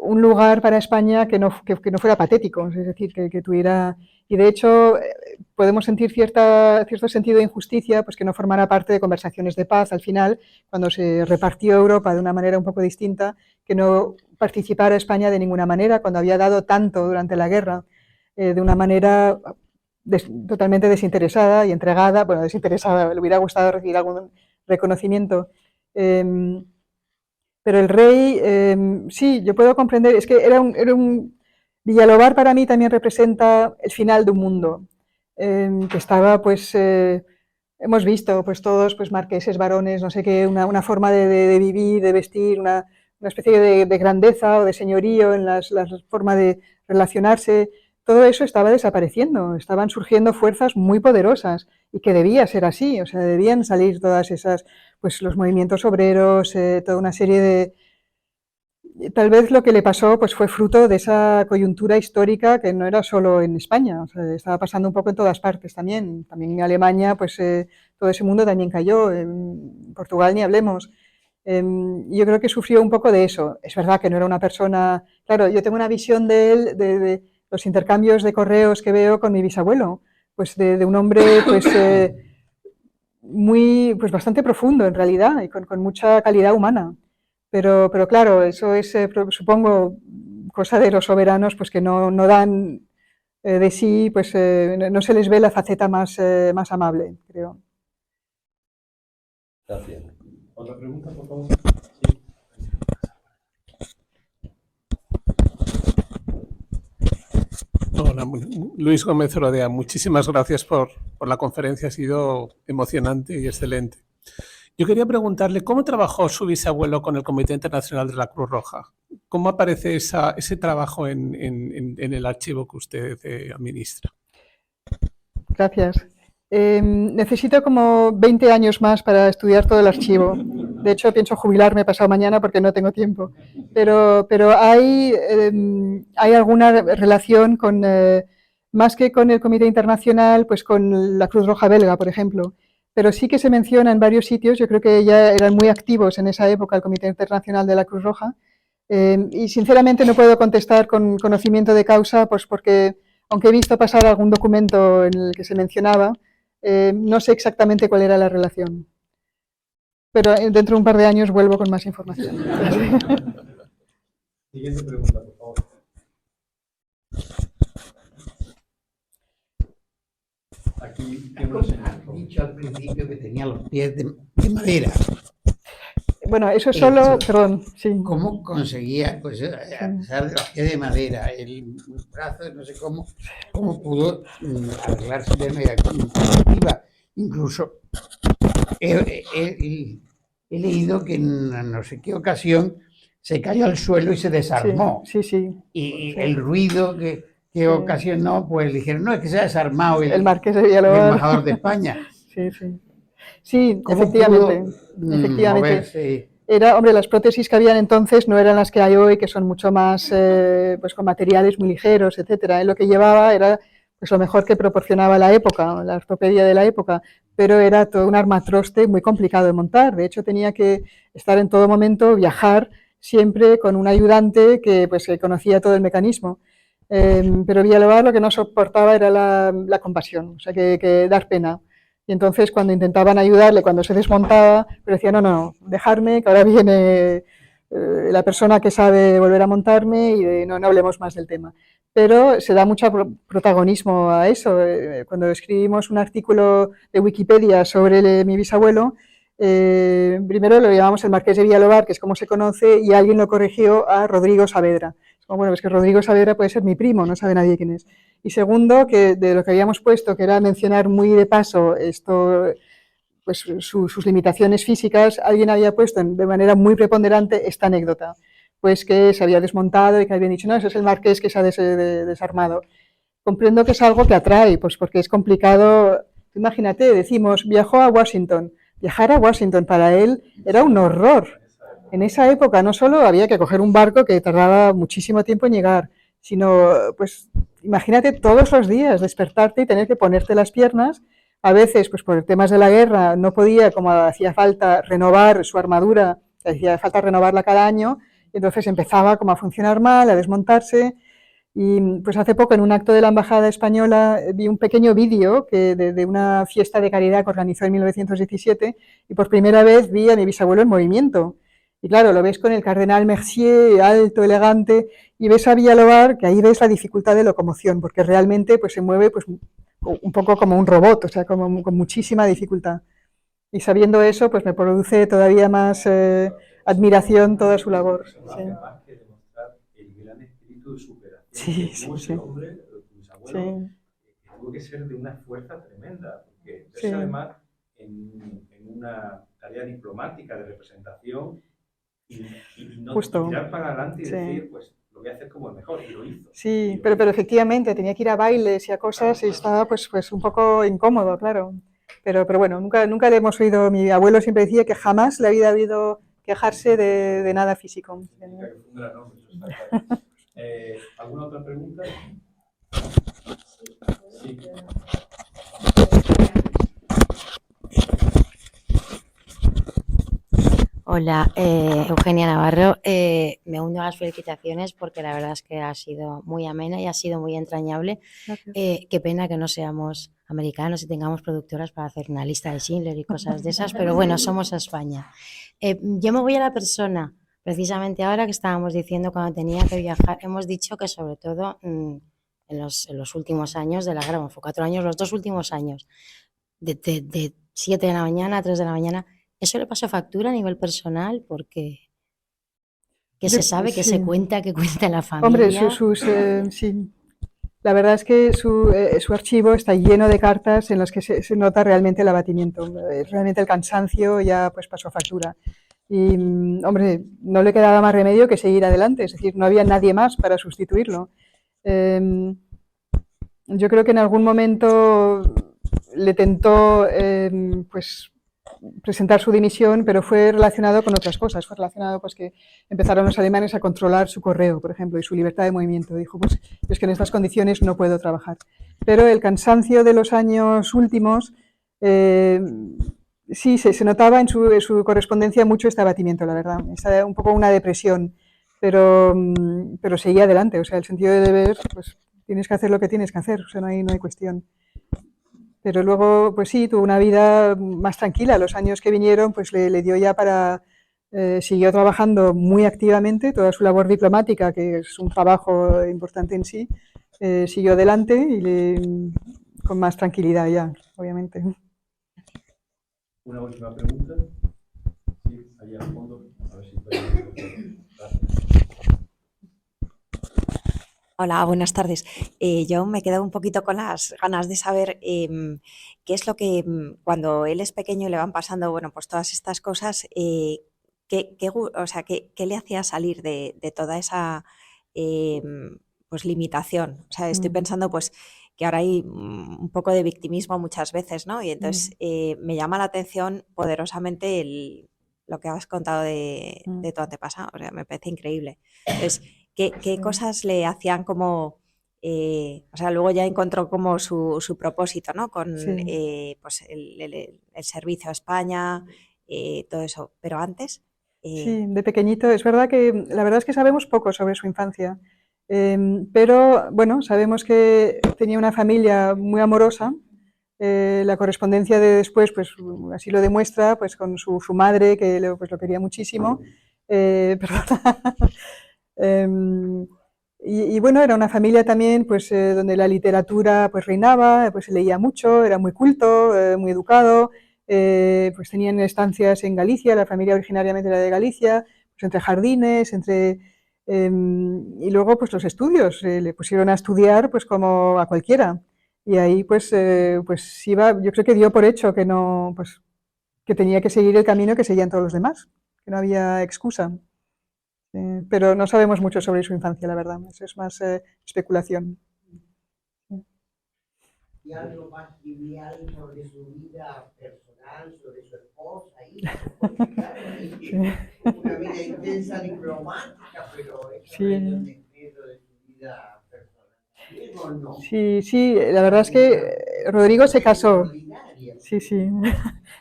un lugar para España que no fuera patético, es decir, que tuviera... Y de hecho podemos sentir cierto sentido de injusticia, pues que no formara parte de conversaciones de paz al final, cuando se repartió Europa de una manera un poco distinta, que no participara España de ninguna manera, cuando había dado tanto durante la guerra, de una manera totalmente desinteresada y entregada, bueno, desinteresada, le hubiera gustado recibir algún reconocimiento. Pero el rey, sí, yo puedo comprender, es que era un Villalobart para mí también representa el final de un mundo, que estaba, pues, hemos visto, pues todos, pues marqueses, barones, no sé qué, una forma de vivir, de vestir, una especie de grandeza o de señorío en la forma de relacionarse, todo eso estaba desapareciendo, estaban surgiendo fuerzas muy poderosas y que debía ser así, o sea, debían salir todas esas, pues los movimientos obreros, toda una serie de... Tal vez lo que le pasó pues, fue fruto de esa coyuntura histórica que no era solo en España, o sea, estaba pasando un poco en todas partes también. También en Alemania, pues todo ese mundo también cayó, en Portugal ni hablemos. Yo creo que sufrió un poco de eso. Es verdad que no era una persona... Claro, yo tengo una visión de él, de los intercambios de correos que veo con mi bisabuelo, pues de un hombre pues, pues bastante profundo en realidad y con mucha calidad humana. Pero claro, eso es, supongo, cosa de los soberanos pues que no dan de sí, pues no se les ve la faceta más amable, creo. Gracias. ¿Otra pregunta, por favor? Hola, Luis Gómez Rodea. Muchísimas gracias por la conferencia, ha sido emocionante y excelente. Yo quería preguntarle, ¿cómo trabajó su bisabuelo con el Comité Internacional de la Cruz Roja? ¿Cómo aparece ese trabajo en el archivo que usted administra? Gracias. Necesito como 20 años más para estudiar todo el archivo. De hecho, pienso jubilarme pasado mañana porque no tengo tiempo. Pero hay alguna relación con, más que con el Comité Internacional, pues con la Cruz Roja belga, por ejemplo. Pero sí que se menciona en varios sitios, yo creo que ya eran muy activos en esa época el Comité Internacional de la Cruz Roja, y sinceramente no puedo contestar con conocimiento de causa, pues porque, aunque he visto pasar algún documento en el que se mencionaba, no sé exactamente cuál era la relación. Pero dentro de un par de años vuelvo con más información. Siguiente pregunta, por favor. Aquí has dicho al principio que tenía los pies de madera. bueno, eso es solo, perdón, sí. ¿Cómo conseguía, pues, a pesar de la pie de madera, el brazo, no sé cómo pudo arreglarse de manera constructiva? Incluso he leído que en no sé qué ocasión se cayó al suelo y se desarmó. Sí, sí, sí. Y Sí. el ruido que ocasionó, pues dijeron, no, es que se ha desarmado El Marqués de el Villalobos. embajador de España. Sí, sí. Sí, ¿Cómo efectivamente. pudo Efectivamente. moverse? Hombre, las prótesis que habían entonces no eran las que hay hoy, que son mucho más, pues con materiales muy ligeros, etcétera. Lo que llevaba era pues lo mejor que proporcionaba la época, la ortopedia de la época, pero era todo un armatroste muy complicado de montar. De hecho, tenía que estar en todo momento, viajar siempre con un ayudante que, pues, que conocía todo el mecanismo. Pero Villalobos lo que no soportaba era la compasión, o sea, que dar pena. Y entonces cuando intentaban ayudarle, cuando se desmontaba, pero decía, no, dejarme, que ahora viene la persona que sabe volver a montarme y no hablemos más del tema. Pero se da mucho protagonismo a eso. Cuando escribimos un artículo de Wikipedia sobre mi bisabuelo, primero lo llamamos el Marqués de Villalobos, que es como se conoce, y alguien lo corrigió a Rodrigo Saavedra. Bueno, es que Rodrigo Saavedra puede ser mi primo, no sabe nadie quién es. Y segundo, que de lo que habíamos puesto, que era mencionar muy de paso esto, pues sus limitaciones físicas, alguien había puesto de manera muy preponderante esta anécdota, pues que se había desmontado y que habían dicho, no, ese es el Marqués que se ha desarmado. Comprendo que es algo que atrae, pues porque es complicado. Imagínate, decimos, viajó a Washington. Viajar a Washington para él era un horror. En esa época no solo había que coger un barco que tardaba muchísimo tiempo en llegar, sino, pues, imagínate todos los días despertarte y tener que ponerte las piernas. A veces, pues por temas de la guerra, no podía, como hacía falta, renovar su armadura, hacía falta renovarla cada año, y entonces empezaba como a funcionar mal, a desmontarse. Y pues hace poco, en un acto de la Embajada Española, vi un pequeño vídeo de una fiesta de caridad que organizó en 1917, y por primera vez vi a mi bisabuelo en movimiento. Y claro, lo ves con el cardenal Mercier, alto, elegante, y ves a Villalobos, que ahí ves la dificultad de locomoción, porque realmente pues, se mueve pues, un poco como un robot, o sea, como, con muchísima dificultad. Y sabiendo eso, pues me produce todavía más admiración toda su labor. Sí. Más que demostrar el gran espíritu de superación Sí, que tuvo sí, ese sí. hombre, tu abuelo, que tuvo que ser de una fuerza tremenda, porque verse además en una tarea diplomática de representación y no tirar para adelante y decir, pues lo voy a hacer como el mejor, y lo hizo. Sí, pero efectivamente tenía que ir a bailes y a cosas y estaba pues un poco incómodo, claro. Pero bueno, nunca le hemos oído, mi abuelo siempre decía que jamás le había habido quejarse de nada físico. ¿Alguna otra pregunta? Sí. Hola, Eugenia Navarro. Me uno a las felicitaciones porque la verdad es que ha sido muy amena y ha sido muy entrañable. Qué pena que no seamos americanos y tengamos productoras para hacer una lista de Schindler y cosas de esas, pero bueno, somos España. Yo me voy a la persona, precisamente ahora que estábamos diciendo cuando tenía que viajar, hemos dicho que sobre todo en los últimos años de la guerra, fue 4 años, los 2 últimos años, de 7 de la mañana a 3 de la mañana, ¿eso le pasó factura a nivel personal? Porque se sabe, que se cuenta, que cuenta la familia. Hombre, sí. La verdad es que su archivo está lleno de cartas en las que se nota realmente el abatimiento. Realmente el cansancio ya pues pasó factura. Y, hombre, no le quedaba más remedio que seguir adelante. Es decir, no había nadie más para sustituirlo. Yo creo que en algún momento le tentó pues presentar su dimisión, pero fue relacionado con otras cosas. Fue relacionado pues que empezaron los alemanes a controlar su correo, por ejemplo, y su libertad de movimiento. Dijo, pues es que en estas condiciones no puedo trabajar. Pero el cansancio de los años últimos, sí, se notaba en su correspondencia mucho este abatimiento, la verdad. Está un poco una depresión, pero seguía adelante. O sea, el sentido de deber, pues tienes que hacer lo que tienes que hacer, o sea, no hay cuestión. Pero luego, pues sí, tuvo una vida más tranquila. Los años que vinieron, pues le dio ya para... siguió trabajando muy activamente, toda su labor diplomática, que es un trabajo importante en sí, siguió adelante y con más tranquilidad ya, obviamente. Una última pregunta. Sí, ahí al fondo. A ver si podemos. Gracias. Hola, buenas tardes. Yo me quedo un poquito con las ganas de saber qué es lo que cuando él es pequeño y le van pasando, bueno, pues todas estas cosas, o sea, qué le hacía salir de toda esa pues limitación. O sea, estoy pensando pues que ahora hay un poco de victimismo muchas veces, ¿no? Y entonces me llama la atención poderosamente lo que has contado de tu antepasado. O sea, me parece increíble. Entonces, ¿qué cosas le hacían como, o sea, luego ya encontró como su propósito, ¿no? Con pues el servicio a España, todo eso. Pero antes... Sí, de pequeñito. Es verdad que la verdad es que sabemos poco sobre su infancia, pero bueno, sabemos que tenía una familia muy amorosa. La correspondencia de después, pues así lo demuestra, pues con su madre, que pues, lo quería muchísimo. Perdona. Y bueno, era una familia también pues, donde la literatura pues, reinaba, pues leía mucho, era muy culto, muy educado, pues tenían estancias en Galicia, la familia originariamente era de Galicia, pues entre jardines, y luego pues los estudios, le pusieron a estudiar pues como a cualquiera. Y ahí pues, pues iba, yo creo que dio por hecho que no, pues que tenía que seguir el camino que seguían todos los demás, que no había excusa. Pero no sabemos mucho sobre su infancia, la verdad. Eso es más especulación. ¿Y algo más trivial sobre su vida personal, sobre su esposa? Porque claro, una vida intensa diplomática, pero eso no es un secreto de su vida personal. ¿O no? Sí, sí, la verdad es que Rodrigo se casó. Sí, sí.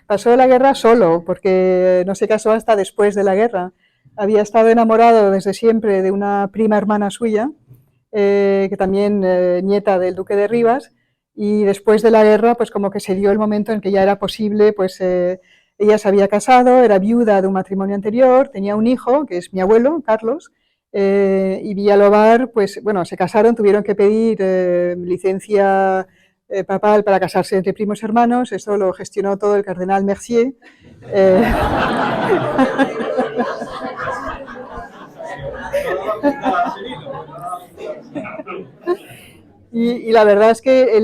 Pasó la guerra solo, porque no se casó hasta después de la guerra. Había estado enamorado desde siempre de una prima hermana suya, que también nieta del duque de Rivas, y después de la guerra, pues como que se dio el momento en que ya era posible, pues ella se había casado, era viuda de un matrimonio anterior, tenía un hijo, que es mi abuelo, Carlos, y Villalobar, pues bueno, se casaron, tuvieron que pedir licencia papal para casarse entre primos hermanos, eso lo gestionó todo el cardenal Mercier. Y la verdad es que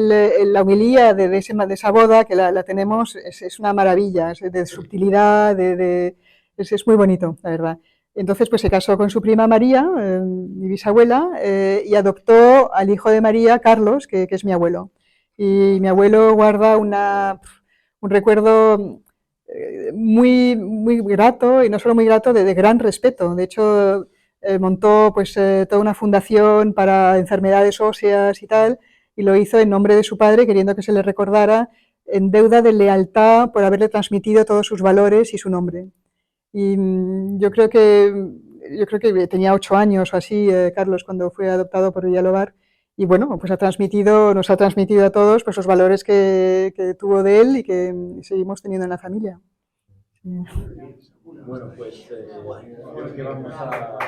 la homilía de esa boda, que la tenemos, es una maravilla, es de subtilidad, es muy bonito, la verdad. Entonces, pues se casó con su prima María, mi bisabuela, y adoptó al hijo de María, Carlos, que es mi abuelo. Y mi abuelo guarda un recuerdo muy, muy grato, y no solo muy grato, de gran respeto. De hecho, montó pues toda una fundación para enfermedades óseas y tal, y lo hizo en nombre de su padre, queriendo que se le recordara, en deuda de lealtad por haberle transmitido todos sus valores y su nombre. Y yo creo que tenía 8 años o así, Carlos, cuando fue adoptado por Villalobar, y bueno, pues nos ha transmitido a todos pues, los valores que tuvo de él y que seguimos teniendo en la familia. Bueno, pues creo que vamos a...